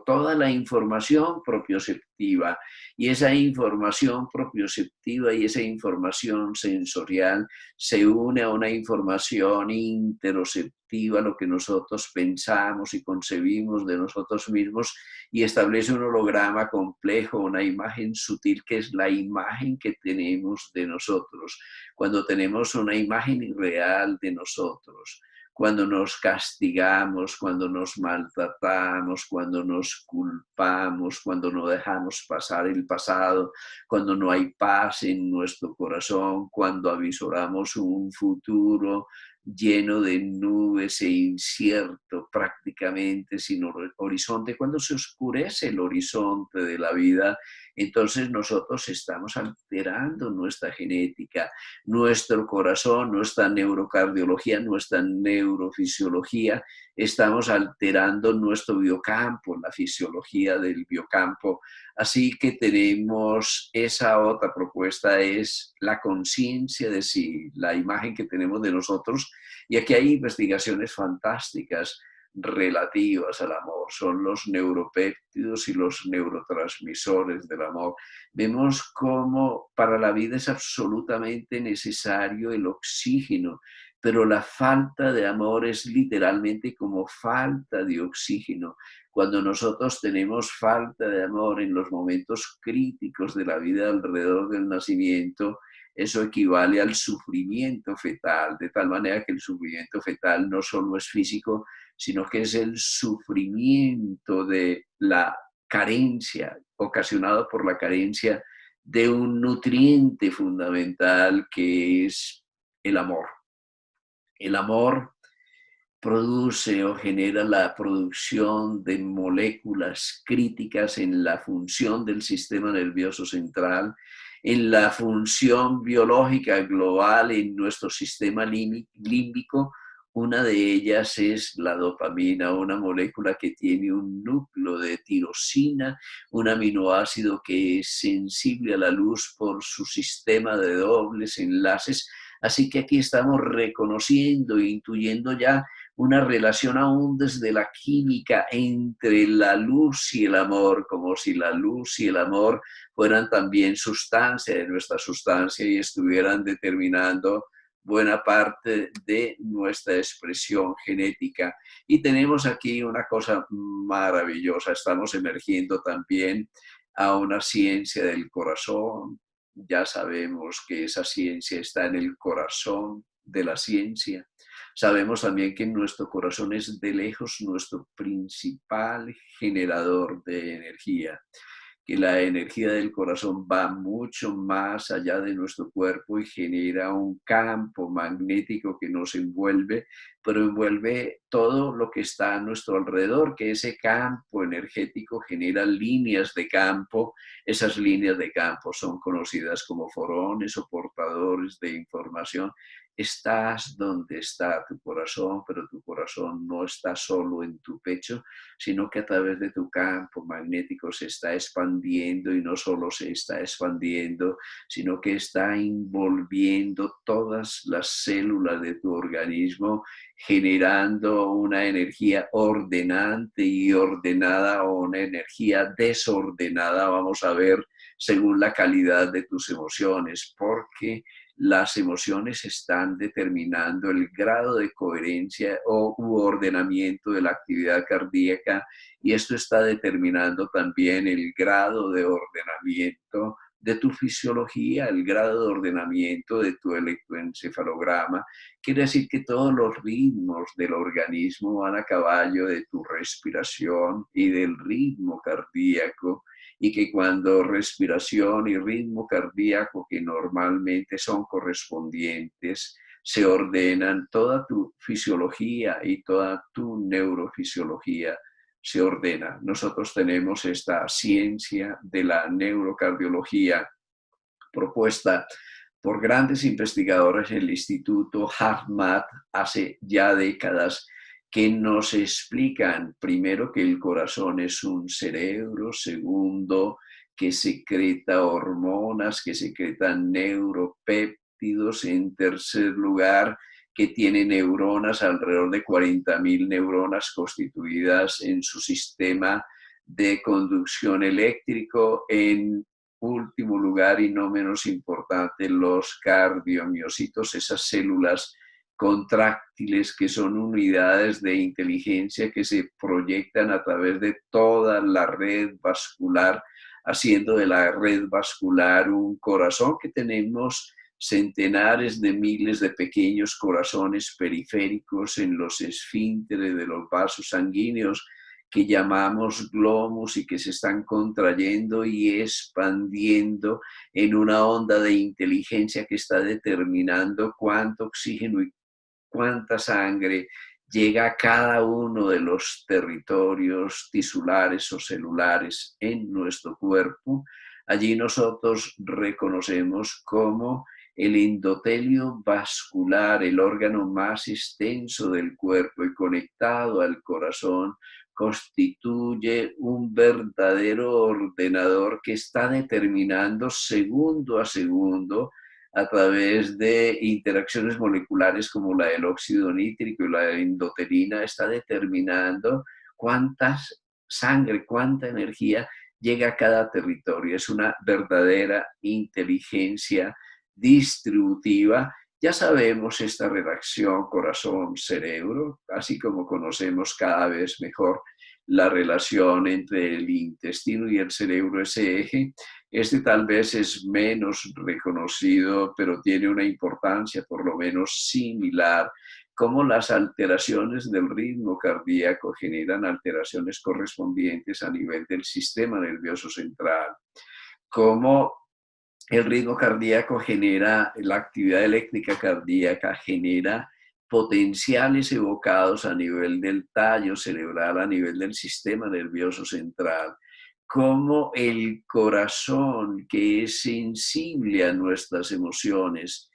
toda la información propioceptiva. Y esa información propioceptiva y esa información sensorial se une a una información interoceptiva, lo que nosotros pensamos y concebimos de nosotros mismos, y establece un holograma complejo, una imagen sutil que es la imagen que tenemos de nosotros. Cuando tenemos una imagen irreal de nosotros, cuando nos castigamos, cuando nos maltratamos, cuando nos culpamos, cuando no dejamos pasar el pasado, cuando no hay paz en nuestro corazón, cuando avisoramos un futuro lleno de nubes e incierto, prácticamente sin horizonte, cuando se oscurece el horizonte de la vida, entonces nosotros estamos alterando nuestra genética, nuestro corazón, nuestra neurocardiología, nuestra neurofisiología, estamos alterando nuestro biocampo, la fisiología del biocampo. Así que tenemos esa otra propuesta, es la conciencia de sí, la imagen que tenemos de nosotros. Y aquí hay investigaciones fantásticas relativas al amor, son los neuropéptidos y los neurotransmisores del amor. Vemos cómo para la vida es absolutamente necesario el oxígeno, pero la falta de amor es literalmente como falta de oxígeno. Cuando nosotros tenemos falta de amor en los momentos críticos de la vida alrededor del nacimiento, eso equivale al sufrimiento fetal, de tal manera que el sufrimiento fetal no solo es físico, sino que es el sufrimiento de la carencia, ocasionado por la carencia de un nutriente fundamental que es el amor. El amor produce o genera la producción de moléculas críticas en la función del sistema nervioso central, en la función biológica global en nuestro sistema límbico. Una de ellas es la dopamina, una molécula que tiene un núcleo de tirosina, un aminoácido que es sensible a la luz por su sistema de dobles enlaces. Así que aquí estamos reconociendo e intuyendo ya una relación aún desde la química entre la luz y el amor, como si la luz y el amor fueran también sustancia de nuestra sustancia y estuvieran determinando buena parte de nuestra expresión genética. Y tenemos aquí una cosa maravillosa, estamos emergiendo también a una ciencia del corazón. Ya sabemos que esa ciencia está en el corazón de la ciencia. Sabemos también que nuestro corazón es de lejos nuestro principal generador de energía. que la energía del corazón va mucho más allá de nuestro cuerpo y genera un campo magnético que nos envuelve, pero envuelve todo lo que está a nuestro alrededor, que ese campo energético genera líneas de campo. Esas líneas de campo son conocidas como forones o portadores de información. Estás donde está tu corazón, pero tu corazón no está solo en tu pecho, sino que a través de tu campo magnético se está expandiendo, y no solo se está expandiendo, sino que está envolviendo todas las células de tu organismo, generando una energía ordenante y ordenada, o una energía desordenada, vamos a ver, según la calidad de tus emociones, porque las emociones están determinando el grado de coherencia u ordenamiento de la actividad cardíaca, y esto está determinando también el grado de ordenamiento de tu fisiología, el grado de ordenamiento de tu electroencefalograma. Quiere decir que todos los ritmos del organismo van a caballo de tu respiración y del ritmo cardíaco, y que cuando respiración y ritmo cardíaco, que normalmente son correspondientes, se ordenan, toda tu fisiología y toda tu neurofisiología se ordena. Nosotros tenemos esta ciencia de la neurocardiología propuesta por grandes investigadores en el Instituto HeartMath hace ya décadas, que nos explican, primero, que el corazón es un cerebro; segundo, que secreta hormonas, que secretan neuropéptidos; en tercer lugar, que tiene neuronas, alrededor de 40.000 neuronas constituidas en su sistema de conducción eléctrico; en último lugar, y no menos importante, los cardiomiocitos, esas células contráctiles que son unidades de inteligencia que se proyectan a través de toda la red vascular, haciendo de la red vascular un corazón, que tenemos centenares de miles de pequeños corazones periféricos en los esfínteres de los vasos sanguíneos, que llamamos glóbulos, y que se están contrayendo y expandiendo en una onda de inteligencia que está determinando cuánto oxígeno y cuánta sangre llega a cada uno de los territorios tisulares o celulares en nuestro cuerpo. Allí nosotros reconocemos cómo el endotelio vascular, el órgano más extenso del cuerpo y conectado al corazón, constituye un verdadero ordenador que está determinando segundo a segundo, a través de interacciones moleculares como la del óxido nítrico y la endotelina, está determinando cuánta sangre, cuánta energía llega a cada territorio. Es una verdadera inteligencia distributiva. Ya sabemos esta relación corazón-cerebro, así como conocemos cada vez mejor la relación entre el intestino y el cerebro, ese eje. Este tal vez es menos reconocido, pero tiene una importancia por lo menos similar, como las alteraciones del ritmo cardíaco generan alteraciones correspondientes a nivel del sistema nervioso central, como el ritmo cardíaco genera, la actividad eléctrica cardíaca genera potenciales evocados a nivel del tallo cerebral, a nivel del sistema nervioso central, como el corazón, que es sensible a nuestras emociones,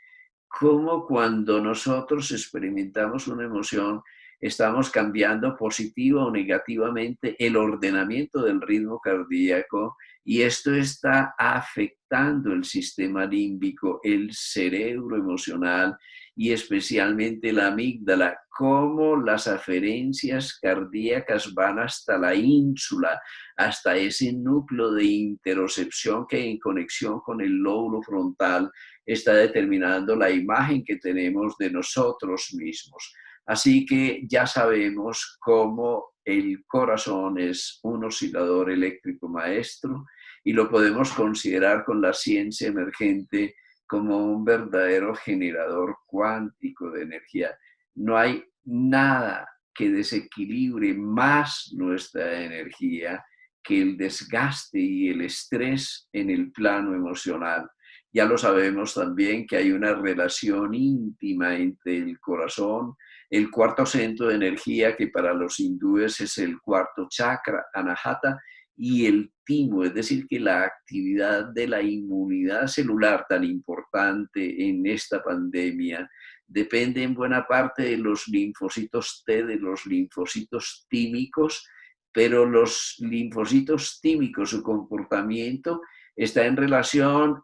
como cuando nosotros experimentamos una emoción, estamos cambiando positiva o negativamente el ordenamiento del ritmo cardíaco, y esto está afectando el sistema límbico, el cerebro emocional y especialmente la amígdala, cómo las aferencias cardíacas van hasta la ínsula, hasta ese núcleo de interocepción que en conexión con el lóbulo frontal está determinando la imagen que tenemos de nosotros mismos. Así que ya sabemos cómo el corazón es un oscilador eléctrico maestro, y lo podemos considerar con la ciencia emergente como un verdadero generador cuántico de energía. No hay nada que desequilibre más nuestra energía que el desgaste y el estrés en el plano emocional. Ya lo sabemos también que hay una relación íntima entre el corazón, el cuarto centro de energía, que para los hindúes es el cuarto chakra, Anahata, y el timo, es decir, que la actividad de la inmunidad celular tan importante en esta pandemia depende en buena parte de los linfocitos T, de los linfocitos tímicos, pero los linfocitos tímicos, su comportamiento está en relación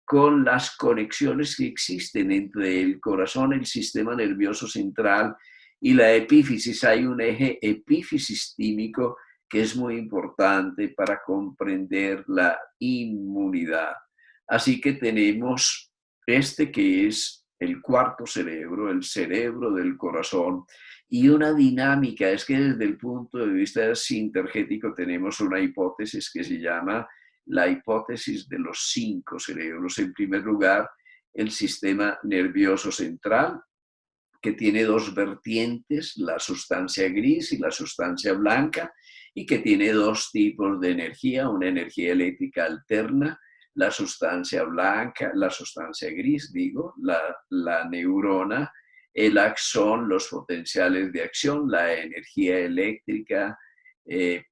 con las conexiones que existen entre el corazón, el sistema nervioso central y la epífisis. Hay un eje epífisis tímico que es muy importante para comprender la inmunidad. Así que tenemos este que es el cuarto cerebro, el cerebro del corazón, y una dinámica. Es que desde el punto de vista sintergético tenemos una hipótesis que se llama la hipótesis de los 5 cerebros. En primer lugar, el sistema nervioso central, que tiene 2 vertientes, la sustancia gris y la sustancia blanca, y que tiene 2 tipos de energía, una energía eléctrica alterna, la sustancia blanca, la sustancia gris, digo, la neurona, el axón, los potenciales de acción, la energía eléctrica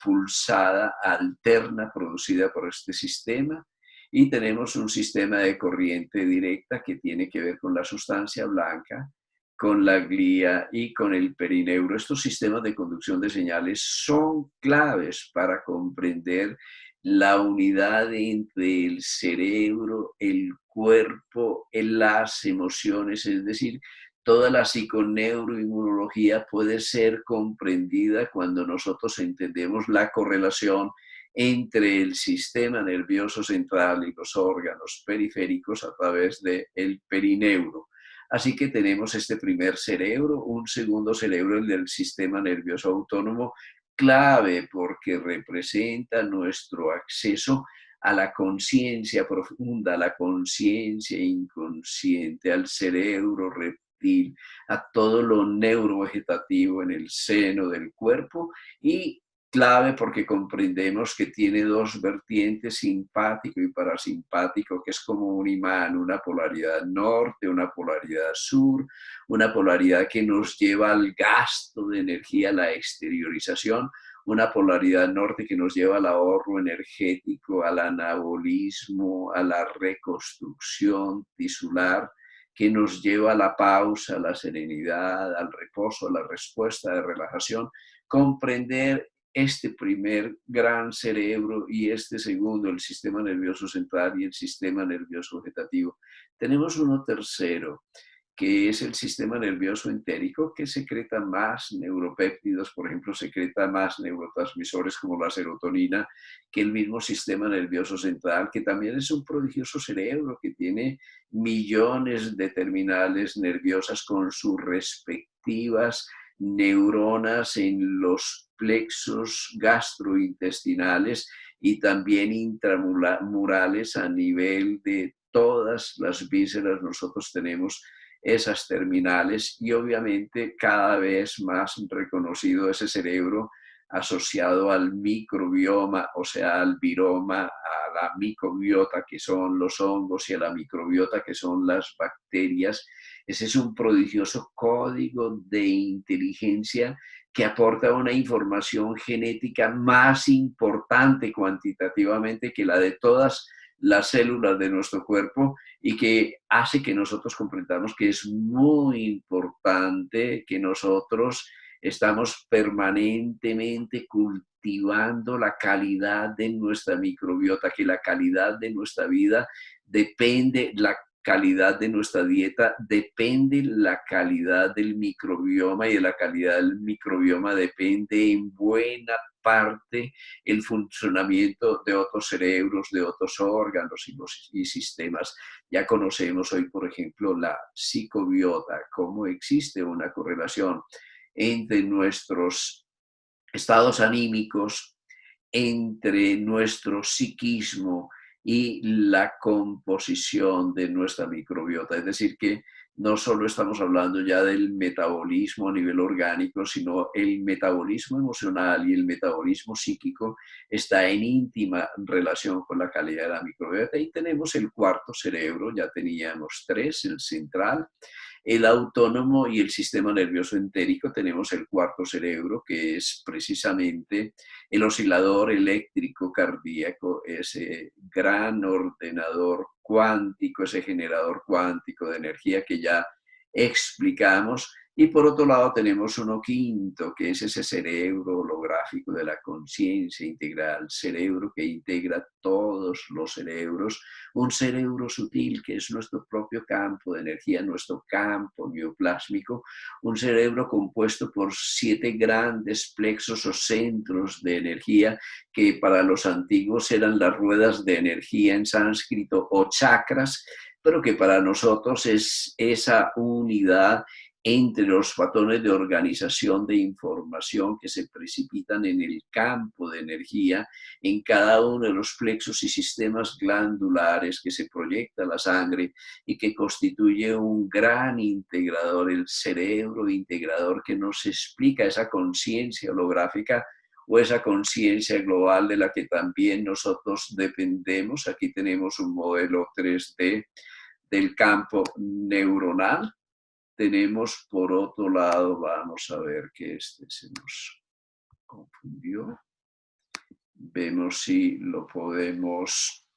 pulsada alterna producida por este sistema, y tenemos un sistema de corriente directa que tiene que ver con la sustancia blanca, con la glía y con el perineuro. Estos sistemas de conducción de señales son claves para comprender la unidad entre el cerebro, el cuerpo, las emociones, es decir, toda la psiconeuroinmunología puede ser comprendida cuando nosotros entendemos la correlación entre el sistema nervioso central y los órganos periféricos a través del perineuro. Así que tenemos este primer cerebro, un segundo cerebro, el del sistema nervioso autónomo, clave porque representa nuestro acceso a la conciencia profunda, a la conciencia inconsciente, al cerebro reptil, a todo lo neurovegetativo en el seno del cuerpo, y clave porque comprendemos que tiene 2 vertientes, simpático y parasimpático, que es como un imán, una polaridad norte, una polaridad sur, una polaridad que nos lleva al gasto de energía, a la exteriorización, una polaridad norte que nos lleva al ahorro energético, al anabolismo, a la reconstrucción tisular, que nos lleva a la pausa, a la serenidad, al reposo, a la respuesta de relajación. Comprender este primer gran cerebro y este segundo, el sistema nervioso central y el sistema nervioso vegetativo. Tenemos uno tercero, que es el sistema nervioso entérico, que secreta más neuropéptidos, por ejemplo, secreta más neurotransmisores como la serotonina, que el mismo sistema nervioso central, que también es un prodigioso cerebro, que tiene millones de terminales nerviosas con sus respectivas neuronas en los plexos gastrointestinales y también intramurales a nivel de todas las vísceras. Nosotros tenemos esas terminales, y obviamente cada vez más reconocido ese cerebro asociado al microbioma, o sea, al viroma, a la microbiota, que son los hongos, y a la microbiota, que son las bacterias. Ese es un prodigioso código de inteligencia que aporta una información genética más importante cuantitativamente que la de todas las células de nuestro cuerpo, y que hace que nosotros comprendamos que es muy importante que nosotros estamos permanentemente cultivando la calidad de nuestra microbiota, que la calidad de nuestra vida depende, la calidad de nuestra dieta depende la calidad del microbioma, y de la calidad del microbioma depende en buena parte el funcionamiento de otros cerebros, de otros órganos y sistemas. Ya conocemos hoy, por ejemplo, la psicobiota, cómo existe una correlación entre nuestros estados anímicos, entre nuestro psiquismo y la composición de nuestra microbiota. Es decir, que no solo estamos hablando ya del metabolismo a nivel orgánico, sino el metabolismo emocional y el metabolismo psíquico está en íntima relación con la calidad de la microbiota. Y tenemos el cuarto cerebro, ya teníamos tres, el central, el autónomo y el sistema nervioso entérico. Tenemos el cuarto cerebro, que es precisamente el oscilador eléctrico cardíaco, ese gran ordenador cuántico, ese generador cuántico de energía que ya explicamos. Y por otro lado tenemos uno quinto, que es ese cerebro holográfico de la conciencia integral, cerebro que integra todos los cerebros, un cerebro sutil que es nuestro propio campo de energía, nuestro campo bioplásmico, un cerebro compuesto por 7 grandes plexos o centros de energía que para los antiguos eran las ruedas de energía en sánscrito o chakras, pero que para nosotros es esa unidad entre los patrones de organización de información que se precipitan en el campo de energía, en cada uno de los plexos y sistemas glandulares que se proyecta la sangre y que constituye un gran integrador, el cerebro integrador que nos explica esa conciencia holográfica o esa conciencia global de la que también nosotros dependemos. Aquí tenemos un modelo 3D del campo neuronal. Tenemos por otro lado, vamos a ver que este se nos confundió. Vemos si lo podemos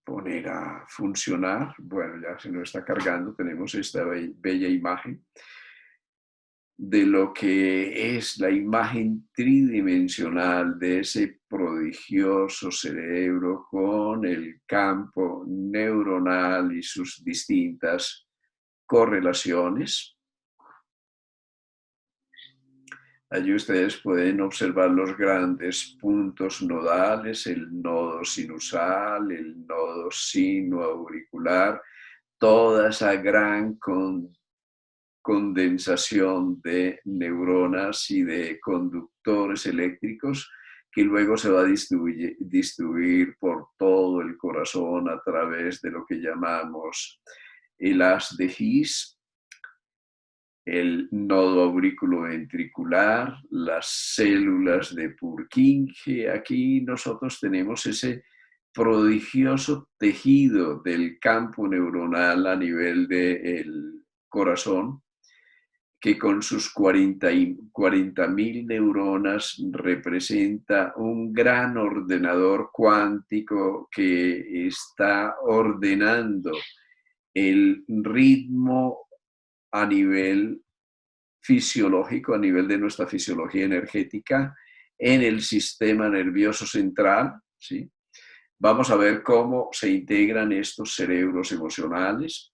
poner a funcionar. Bueno, ya se nos está cargando. Tenemos esta bella imagen de lo que es la imagen tridimensional de ese prodigioso cerebro con el campo neuronal y sus distintas correlaciones. Allí ustedes pueden observar los grandes puntos nodales, el nodo sinusal, el nodo sinoauricular, toda esa gran condensación de neuronas y de conductores eléctricos que luego se va a distribuir por todo el corazón a través de lo que llamamos el haz de His, el nodo auriculoventricular, las células de Purkinje. Aquí nosotros tenemos ese prodigioso tejido del campo neuronal a nivel del corazón, que con sus 40.000 neuronas representa un gran ordenador cuántico que está ordenando el ritmo a nivel fisiológico, a nivel de nuestra fisiología energética, en el sistema nervioso central, ¿sí? Vamos a ver cómo se integran estos cerebros emocionales.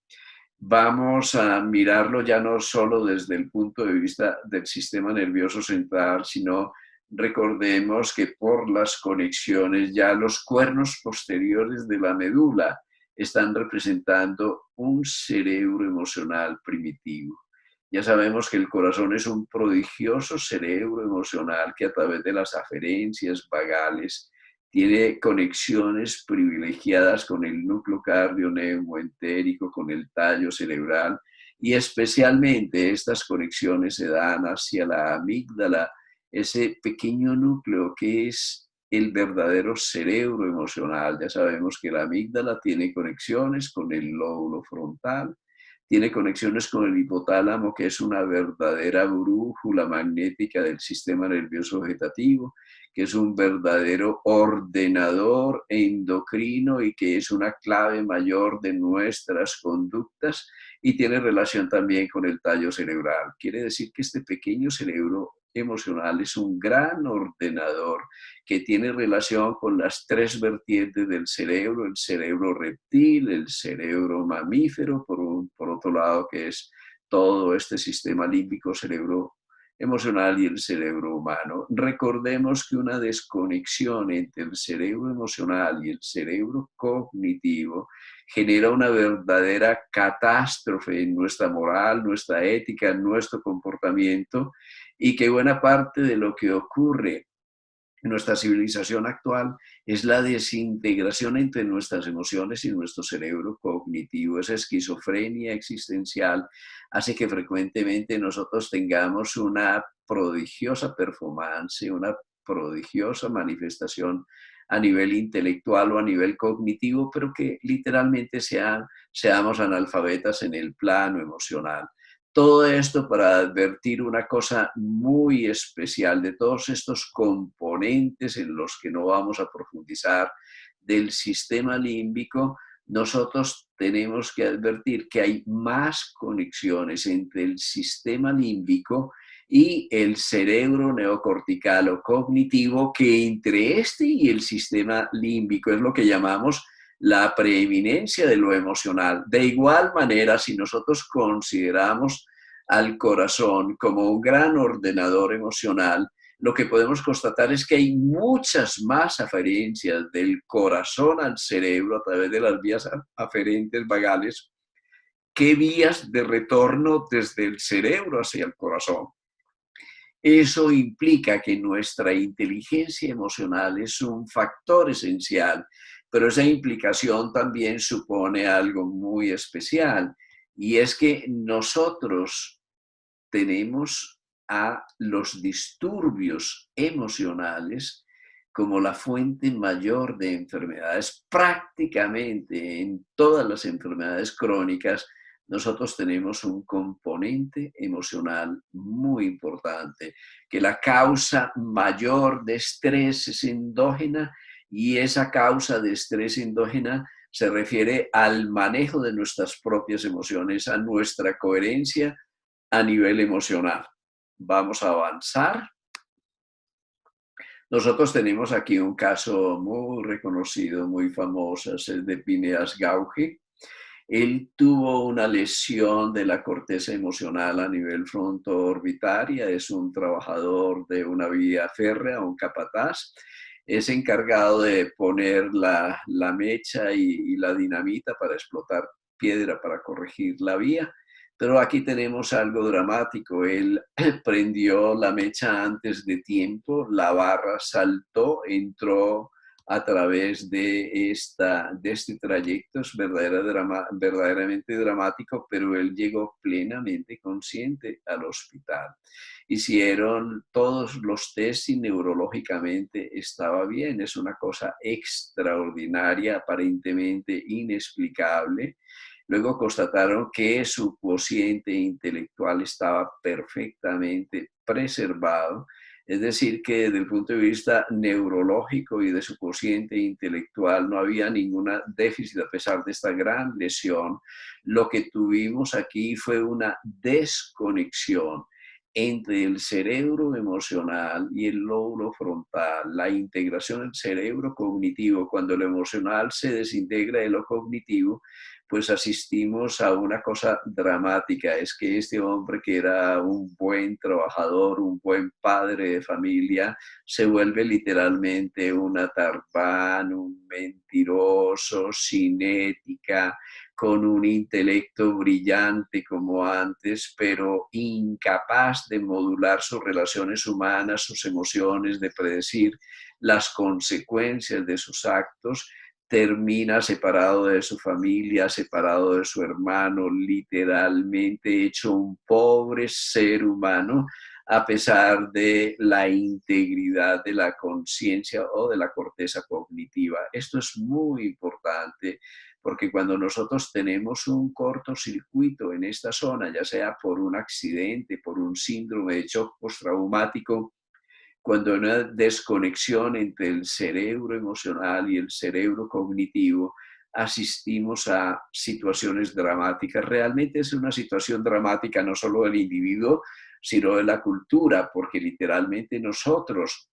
Vamos a mirarlo ya no solo desde el punto de vista del sistema nervioso central, sino recordemos que por las conexiones ya los cuernos posteriores de la médula están representando un cerebro emocional primitivo. Ya sabemos que el corazón es un prodigioso cerebro emocional que a través de las aferencias vagales tiene conexiones privilegiadas con el núcleo cardio-neuroentérico, con el tallo cerebral, y especialmente estas conexiones se dan hacia la amígdala, ese pequeño núcleo que es el verdadero cerebro emocional. Ya sabemos que la amígdala tiene conexiones con el lóbulo frontal, tiene conexiones con el hipotálamo, que es una verdadera brújula magnética del sistema nervioso vegetativo, que es un verdadero ordenador endocrino y que es una clave mayor de nuestras conductas, y tiene relación también con el tallo cerebral. Quiere decir que este pequeño cerebro emocional es un gran ordenador que tiene relación con las 3 vertientes del cerebro: el cerebro reptil, el cerebro mamífero, por otro lado, que es todo este sistema límbico, cerebro emocional, y el cerebro humano. Recordemos que una desconexión entre el cerebro emocional y el cerebro cognitivo genera una verdadera catástrofe en nuestra moral, nuestra ética, nuestro comportamiento, y que buena parte de lo que ocurre nuestra civilización actual es la desintegración entre nuestras emociones y nuestro cerebro cognitivo. Esa esquizofrenia existencial hace que frecuentemente nosotros tengamos una prodigiosa performance, una prodigiosa manifestación a nivel intelectual o a nivel cognitivo, pero que literalmente seamos analfabetas en el plano emocional. Todo esto para advertir una cosa muy especial de todos estos componentes en los que no vamos a profundizar del sistema límbico. Nosotros tenemos que advertir que hay más conexiones entre el sistema límbico y el cerebro neocortical o cognitivo que entre este y el sistema límbico. Es lo que llamamos la preeminencia de lo emocional. De igual manera, si nosotros consideramos al corazón como un gran ordenador emocional, lo que podemos constatar es que hay muchas más aferencias del corazón al cerebro a través de las vías aferentes vagales que vías de retorno desde el cerebro hacia el corazón. Eso implica que nuestra inteligencia emocional es un factor esencial, pero esa implicación también supone algo muy especial, y es que nosotros tenemos a los disturbios emocionales como la fuente mayor de enfermedades. Prácticamente en todas las enfermedades crónicas nosotros tenemos un componente emocional muy importante, que la causa mayor de estrés es endógena, y esa causa de estrés endógena se refiere al manejo de nuestras propias emociones, a nuestra coherencia a nivel emocional. Vamos a avanzar. Nosotros tenemos aquí un caso muy reconocido, muy famoso, es el de Phineas Gauge. Él tuvo una lesión de la corteza emocional a nivel fronto-orbitaria, es un trabajador de una vía férrea, un capataz, es encargado de poner la mecha y la dinamita para explotar piedra para corregir la vía. Pero aquí tenemos algo dramático. Él prendió la mecha antes de tiempo, la barra saltó, entró a través de este trayecto. Es verdaderamente dramático, pero él llegó plenamente consciente al hospital. Hicieron todos los test y neurológicamente estaba bien. Es una cosa extraordinaria, aparentemente inexplicable. Luego constataron que su cociente intelectual estaba perfectamente preservado, es decir, que desde el punto de vista neurológico y de su cociente intelectual no había ningún déficit a pesar de esta gran lesión. Lo que tuvimos aquí fue una desconexión entre el cerebro emocional y el lóbulo frontal, la integración del cerebro cognitivo. Cuando lo emocional se desintegra de lo cognitivo, pues asistimos a una cosa dramática. Es que este hombre, que era un buen trabajador, un buen padre de familia, se vuelve literalmente un atarpán, un mentiroso, sin ética, con un intelecto brillante como antes, pero incapaz de modular sus relaciones humanas, sus emociones, de predecir las consecuencias de sus actos. Termina separado de su familia, separado de su hermano, literalmente hecho un pobre ser humano, a pesar de la integridad de la conciencia o de la corteza cognitiva. Esto es muy importante, porque cuando nosotros tenemos un cortocircuito en esta zona, ya sea por un accidente, por un síndrome de shock postraumático, cuando hay una desconexión entre el cerebro emocional y el cerebro cognitivo, asistimos a situaciones dramáticas. Realmente es una situación dramática no solo del individuo, sino de la cultura, porque literalmente nosotros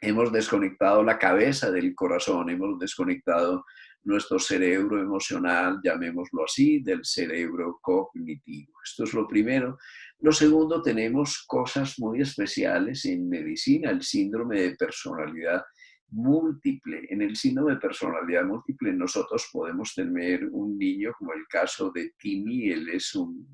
hemos desconectado la cabeza del corazón, hemos desconectado nuestro cerebro emocional, llamémoslo así, del cerebro cognitivo. Esto es lo primero. Lo segundo, tenemos cosas muy especiales en medicina, el síndrome de personalidad múltiple. En el síndrome de personalidad múltiple nosotros podemos tener un niño como el caso de Timmy. Él es un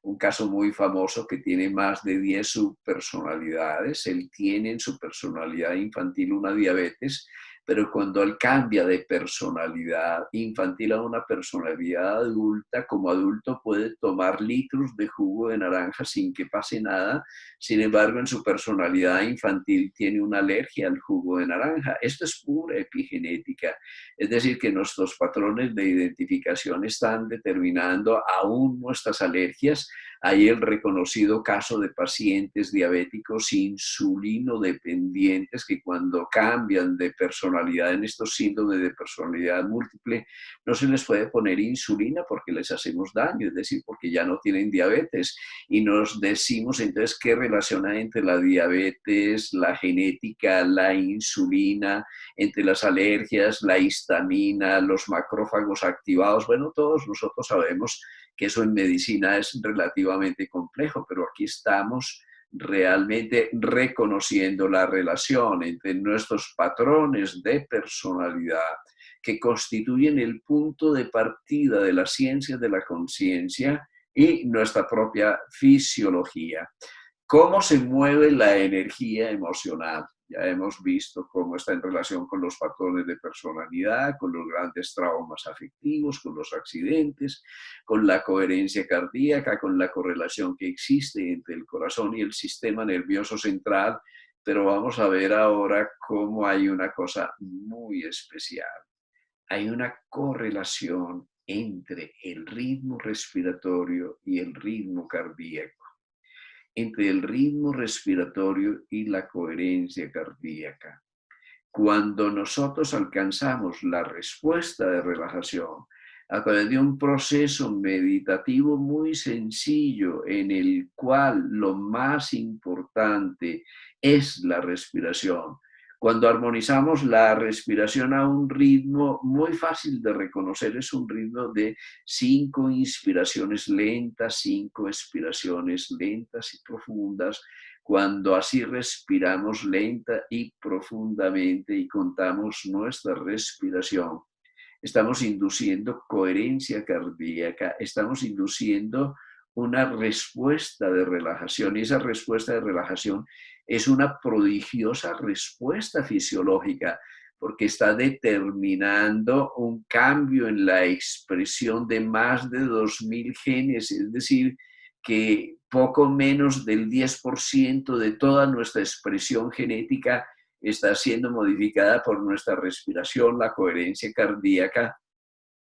un caso muy famoso que tiene más de 10 subpersonalidades. Él tiene en su personalidad infantil una diabetes, pero cuando él cambia de personalidad infantil a una personalidad adulta, como adulto puede tomar litros de jugo de naranja sin que pase nada. Sin embargo, en su personalidad infantil tiene una alergia al jugo de naranja. Esto es pura epigenética, es decir, que nuestros patrones de identificación están determinando aún nuestras alergias. Hay el reconocido caso de pacientes diabéticos insulinodependientes que cuando cambian de personalidad en estos síndromes de personalidad múltiple, no se les puede poner insulina porque les hacemos daño, es decir, porque ya no tienen diabetes. Y nos decimos entonces qué relación hay entre la diabetes, la genética, la insulina, entre las alergias, la histamina, los macrófagos activados. Bueno, todos nosotros sabemos que eso en medicina es relativamente complejo, pero aquí estamos realmente reconociendo la relación entre nuestros patrones de personalidad que constituyen el punto de partida de la ciencia de la conciencia y nuestra propia fisiología. ¿Cómo se mueve la energía emocional? Ya hemos visto cómo está en relación con los patrones de personalidad, con los grandes traumas afectivos, con los accidentes, con la coherencia cardíaca, con la correlación que existe entre el corazón y el sistema nervioso central. Pero vamos a ver ahora cómo hay una cosa muy especial. Hay una correlación entre el ritmo respiratorio y el ritmo cardíaco, entre el ritmo respiratorio y la coherencia cardíaca. Cuando nosotros alcanzamos la respuesta de relajación a través de un proceso meditativo muy sencillo en el cual lo más importante es la respiración, cuando armonizamos la respiración a un ritmo muy fácil de reconocer, es un ritmo de 5 inspiraciones lentas, 5 expiraciones lentas y profundas. Cuando así respiramos lenta y profundamente y contamos nuestra respiración, estamos induciendo coherencia cardíaca, estamos induciendo una respuesta de relajación y esa respuesta de relajación es una prodigiosa respuesta fisiológica porque está determinando un cambio en la expresión de más de 2000 genes, es decir, que poco menos del 10% de toda nuestra expresión genética está siendo modificada por nuestra respiración, la coherencia cardíaca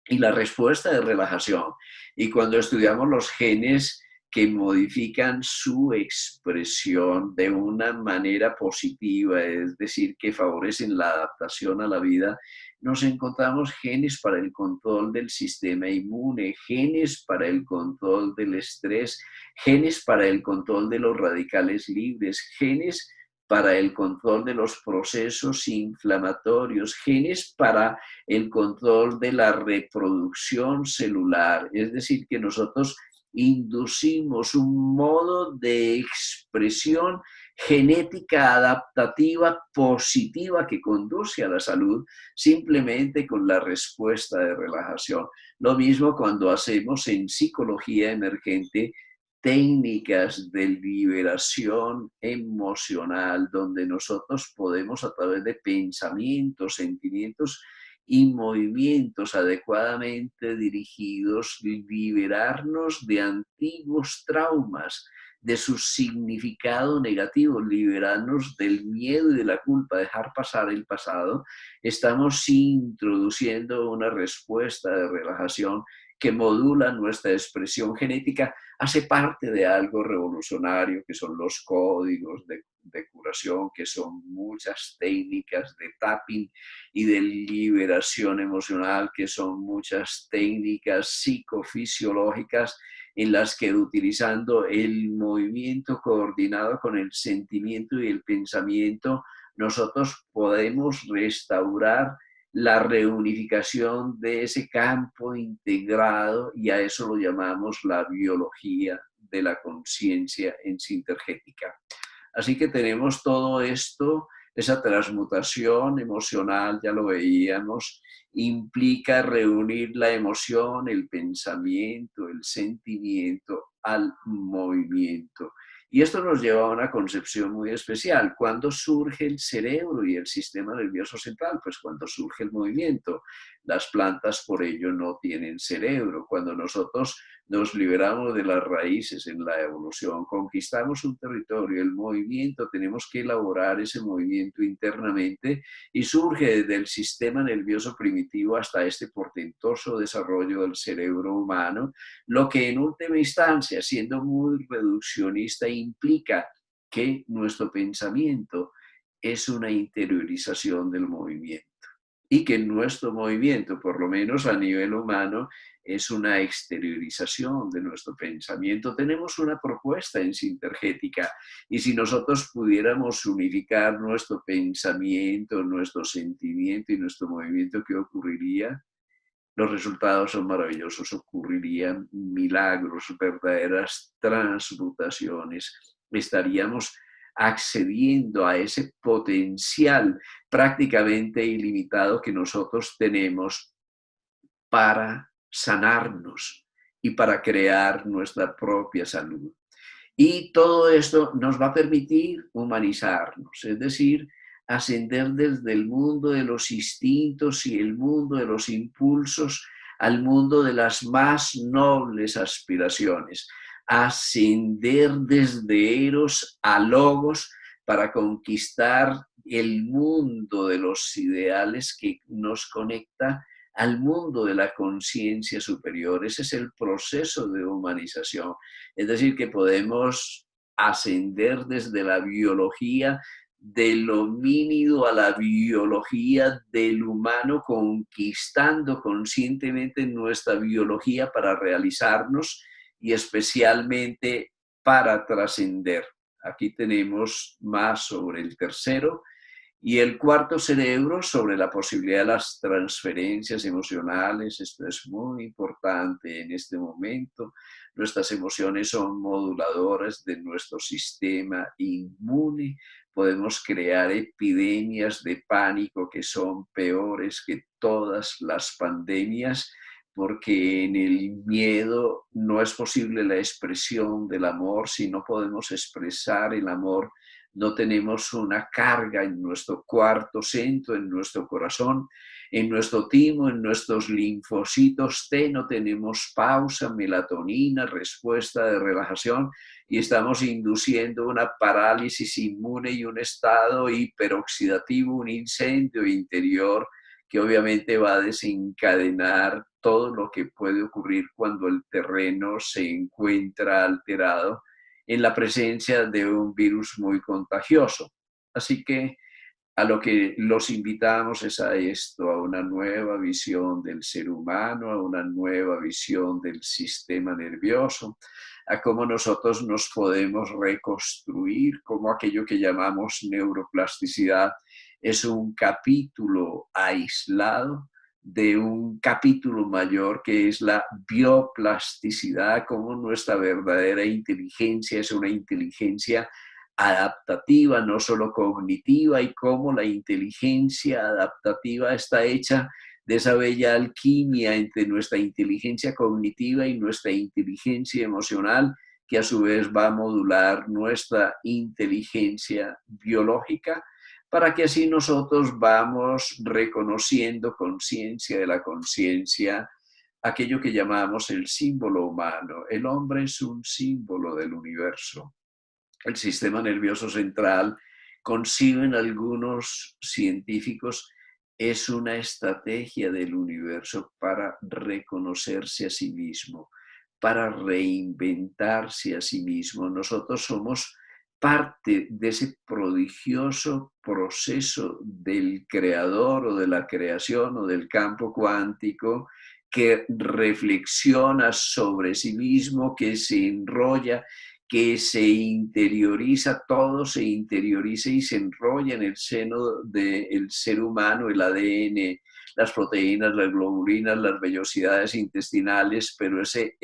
y la respuesta de relajación. Y cuando estudiamos los genes que modifican su expresión de una manera positiva, es decir, que favorecen la adaptación a la vida, nos encontramos genes para el control del sistema inmune, genes para el control del estrés, genes para el control de los radicales libres, genes para el control de los procesos inflamatorios, genes para el control de la reproducción celular. Es decir, que nosotros inducimos un modo de expresión genética adaptativa positiva que conduce a la salud simplemente con la respuesta de relajación. Lo mismo cuando hacemos en psicología emergente técnicas de liberación emocional, donde nosotros podemos a través de pensamientos, sentimientos y movimientos adecuadamente dirigidos liberarnos de antiguos traumas, de su significado negativo, liberarnos del miedo y de la culpa, dejar pasar el pasado. Estamos introduciendo una respuesta de relajación que modula nuestra expresión genética, hace parte de algo revolucionario que son los códigos de curación, que son muchas técnicas de tapping y de liberación emocional, que son muchas técnicas psicofisiológicas en las que utilizando el movimiento coordinado con el sentimiento y el pensamiento, nosotros podemos restaurar la reunificación de ese campo integrado y a eso lo llamamos la biología de la conciencia en sintergética. Así que tenemos todo esto, esa transmutación emocional, ya lo veíamos, implica reunir la emoción, el pensamiento, el sentimiento al movimiento. Y esto nos lleva a una concepción muy especial. ¿Cuándo surge el cerebro y el sistema nervioso central? Pues cuando surge el movimiento. Las plantas por ello no tienen cerebro. Cuando nosotros nos liberamos de las raíces en la evolución, conquistamos un territorio, el movimiento, tenemos que elaborar ese movimiento internamente y surge desde el sistema nervioso primitivo hasta este portentoso desarrollo del cerebro humano, lo que en última instancia, siendo muy reduccionista, implica que nuestro pensamiento es una interiorización del movimiento y que nuestro movimiento, por lo menos a nivel humano, es una exteriorización de nuestro pensamiento. Tenemos una propuesta en Sintergética y si nosotros pudiéramos unificar nuestro pensamiento, nuestro sentimiento y nuestro movimiento, ¿qué ocurriría? Los resultados son maravillosos, ocurrirían milagros, verdaderas transmutaciones. Estaríamos accediendo a ese potencial prácticamente ilimitado que nosotros tenemos para sanarnos y para crear nuestra propia salud. Y todo esto nos va a permitir humanizarnos, es decir, ascender desde el mundo de los instintos y el mundo de los impulsos al mundo de las más nobles aspiraciones, ascender desde Eros a Logos para conquistar el mundo de los ideales que nos conecta al mundo de la conciencia superior. Ese es el proceso de humanización. Es decir, que podemos ascender desde la biología del homínido a la biología del humano, conquistando conscientemente nuestra biología para realizarnos y especialmente para trascender. Aquí tenemos más sobre el tercero. Y el cuarto cerebro sobre la posibilidad de las transferencias emocionales. Esto es muy importante en este momento. Nuestras emociones son moduladoras de nuestro sistema inmune. Podemos crear epidemias de pánico que son peores que todas las pandemias, porque en el miedo no es posible la expresión del amor. Si no podemos expresar el amor, no tenemos una carga en nuestro cuarto centro, en nuestro corazón, en nuestro timo, en nuestros linfocitos T, no tenemos pausa, melatonina, respuesta de relajación, y estamos induciendo una parálisis inmune y un estado hiperoxidativo, un incendio interior que obviamente va a desencadenar todo lo que puede ocurrir cuando el terreno se encuentra alterado en la presencia de un virus muy contagioso. Así que a lo que los invitamos es a esto, a una nueva visión del ser humano, a una nueva visión del sistema nervioso, a cómo nosotros nos podemos reconstruir, cómo aquello que llamamos neuroplasticidad es un capítulo aislado de un capítulo mayor que es la bioplasticidad, como nuestra verdadera inteligencia es una inteligencia adaptativa, no solo cognitiva, y cómo la inteligencia adaptativa está hecha de esa bella alquimia entre nuestra inteligencia cognitiva y nuestra inteligencia emocional, que a su vez va a modular nuestra inteligencia biológica, para que así nosotros vamos reconociendo conciencia de la conciencia, aquello que llamamos el símbolo humano. El hombre es un símbolo del universo. El sistema nervioso central, conciben algunos científicos, es una estrategia del universo para reconocerse a sí mismo, para reinventarse a sí mismo. Nosotros somos parte de ese prodigioso proceso del creador o de la creación o del campo cuántico, que reflexiona sobre sí mismo, que se enrolla, que se interioriza, todo se interioriza y se enrolla en el seno del ser humano, el ADN, las proteínas, las globulinas, las vellosidades intestinales, pero ese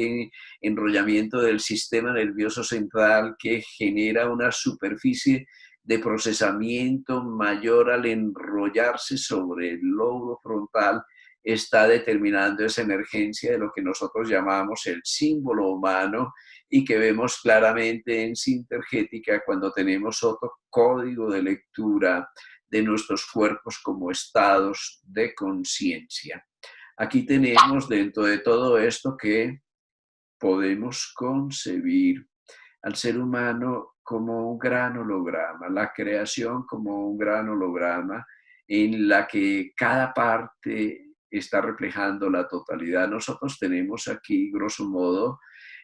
enrollamiento del sistema nervioso central que genera una superficie de procesamiento mayor al enrollarse sobre el lóbulo frontal, está determinando esa emergencia de lo que nosotros llamamos el símbolo humano, y que vemos claramente en Sintergética cuando tenemos otro código de lectura de nuestros cuerpos como estados de conciencia. Aquí tenemos dentro de todo esto que podemos concebir al ser humano como un gran holograma, la creación como un gran holograma en la que cada parte está reflejando la totalidad. Nosotros tenemos aquí, grosso modo,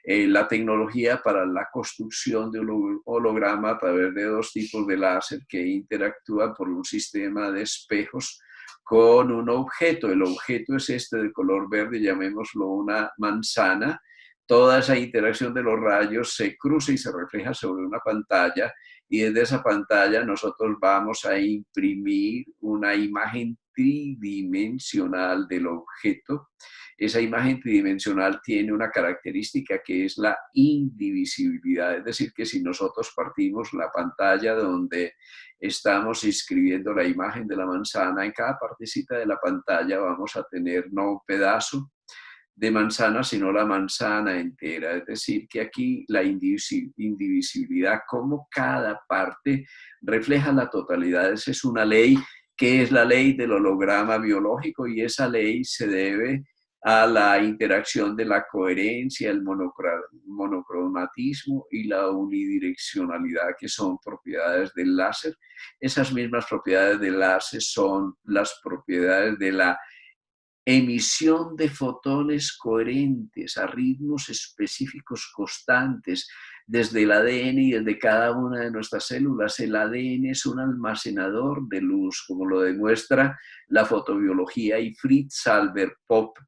la tecnología para la construcción de un holograma a través de dos tipos de láser que interactúan por un sistema de espejos con un objeto. El objeto es este de color verde, llamémoslo una manzana. Toda esa interacción de los rayos se cruza y se refleja sobre una pantalla, y desde esa pantalla nosotros vamos a imprimir una imagen tridimensional del objeto. Esa imagen tridimensional tiene una característica que es la indivisibilidad, es decir, que si nosotros partimos la pantalla donde estamos inscribiendo la imagen de la manzana, en cada partecita de la pantalla vamos a tener no un pedazo de manzana, sino la manzana entera. Es decir, que aquí la indivisibilidad, como cada parte refleja la totalidad. Esa es una ley que es la ley del holograma biológico, y esa ley se debe a la interacción de la coherencia, el monocromatismo y la unidireccionalidad, que son propiedades del láser. Esas mismas propiedades del láser son las propiedades de la emisión de fotones coherentes a ritmos específicos constantes desde el ADN y desde cada una de nuestras células. El ADN es un almacenador de luz, como lo demuestra la fotobiología y Fritz Albert Popp.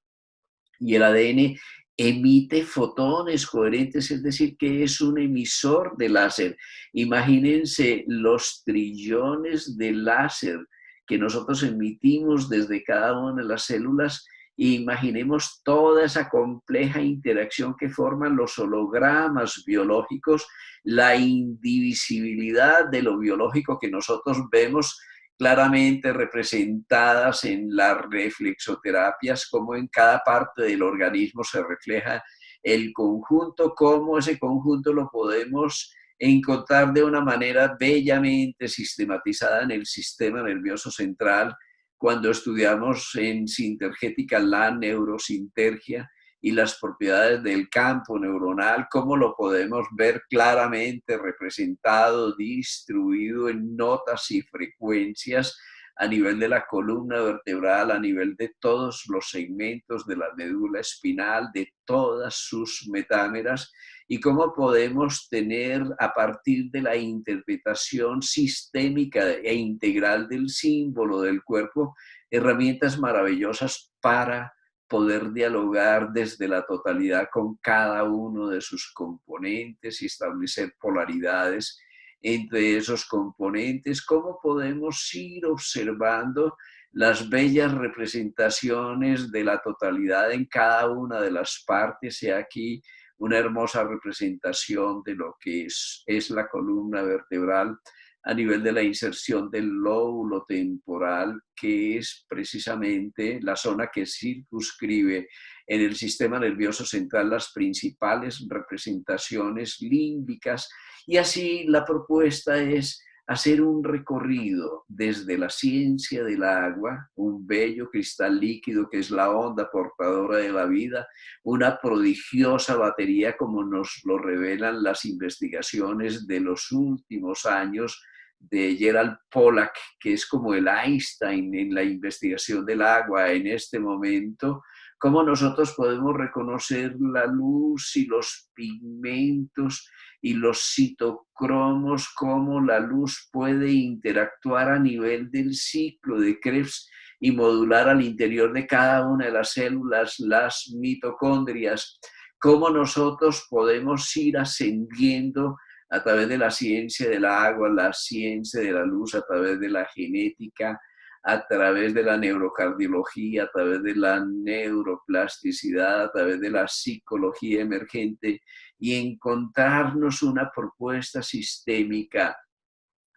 Y el ADN emite fotones coherentes, es decir, que es un emisor de láser. Imagínense los trillones de láser que nosotros emitimos desde cada una de las células, e imaginemos toda esa compleja interacción que forman los hologramas biológicos, la indivisibilidad de lo biológico que nosotros vemos claramente representadas en las reflexoterapias, como en cada parte del organismo se refleja el conjunto, cómo ese conjunto lo podemos encontrar de una manera bellamente sistematizada en el sistema nervioso central cuando estudiamos en Sintergética la neurosintergia y las propiedades del campo neuronal, cómo lo podemos ver claramente representado, distribuido en notas y frecuencias a nivel de la columna vertebral, a nivel de todos los segmentos de la médula espinal, de todas sus metámeras, y cómo podemos tener, a partir de la interpretación sistémica e integral del símbolo del cuerpo, herramientas maravillosas para poder dialogar desde la totalidad con cada uno de sus componentes y establecer polaridades entre esos componentes. ¿Cómo podemos ir observando las bellas representaciones de la totalidad en cada una de las partes? He aquí una hermosa representación de lo que es la columna vertebral a nivel de la inserción del lóbulo temporal, que es precisamente la zona que circunscribe en el sistema nervioso central las principales representaciones límbicas. Y así la propuesta es hacer un recorrido desde la ciencia del agua, un bello cristal líquido que es la onda portadora de la vida, una prodigiosa batería como nos lo revelan las investigaciones de los últimos años de Gerald Pollack, que es como el Einstein en la investigación del agua en este momento. Cómo nosotros podemos reconocer la luz y los pigmentos y los citocromos, cómo la luz puede interactuar a nivel del ciclo de Krebs y modular al interior de cada una de las células las mitocondrias. Cómo nosotros podemos ir ascendiendo a través de la ciencia del agua, la ciencia de la luz, a través de la genética, a través de la neurocardiología, a través de la neuroplasticidad, a través de la psicología emergente, y encontrarnos una propuesta sistémica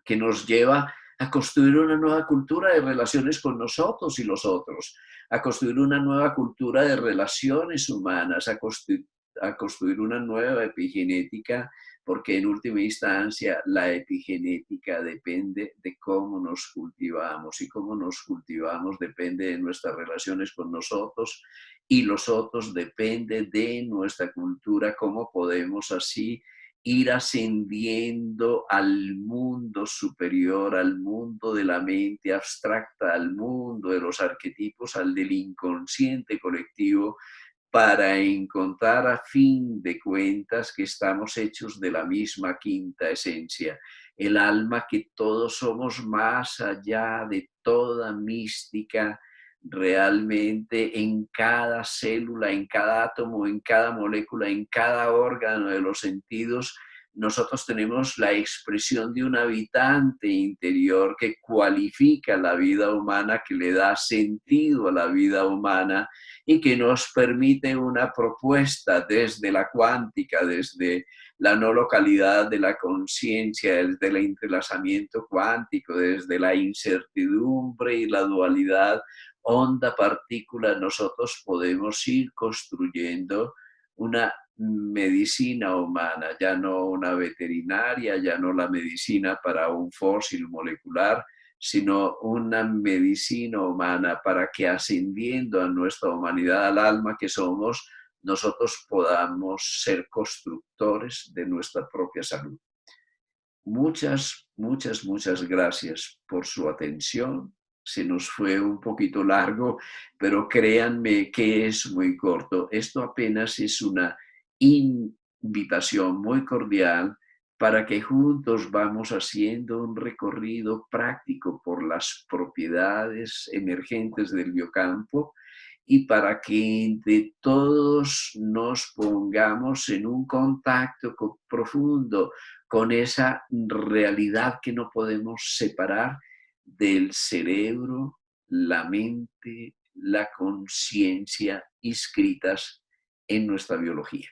que nos lleva a construir una nueva cultura de relaciones con nosotros y los otros, a construir una nueva cultura de relaciones humanas, a construir una nueva epigenética, porque en última instancia la epigenética depende de cómo nos cultivamos, y cómo nos cultivamos depende de nuestras relaciones con nosotros, y los otros depende de nuestra cultura, cómo podemos así ir ascendiendo al mundo superior, al mundo de la mente abstracta, al mundo de los arquetipos, al del inconsciente colectivo, para encontrar a fin de cuentas que estamos hechos de la misma quinta esencia, el alma, que todos somos más allá de toda mística, realmente en cada célula, en cada átomo, en cada molécula, en cada órgano de los sentidos. Nosotros tenemos la expresión de un habitante interior que cualifica la vida humana, que le da sentido a la vida humana, y que nos permite una propuesta desde la cuántica, desde la no localidad de la conciencia, desde el entrelazamiento cuántico, desde la incertidumbre y la dualidad onda-partícula. Nosotros podemos ir construyendo una medicina humana, ya no una veterinaria, ya no la medicina para un fósil molecular, sino una medicina humana, para que, ascendiendo a nuestra humanidad, al alma que somos, nosotros podamos ser constructores de nuestra propia salud. Muchas, muchas, muchas gracias por su atención. Se nos fue un poquito largo, pero créanme que es muy corto. Esto apenas es una invitación muy cordial para que juntos vamos haciendo un recorrido práctico por las propiedades emergentes del biocampo, y para que entre todos nos pongamos en un contacto profundo con esa realidad que no podemos separar del cerebro, la mente, la conciencia inscritas en nuestra biología.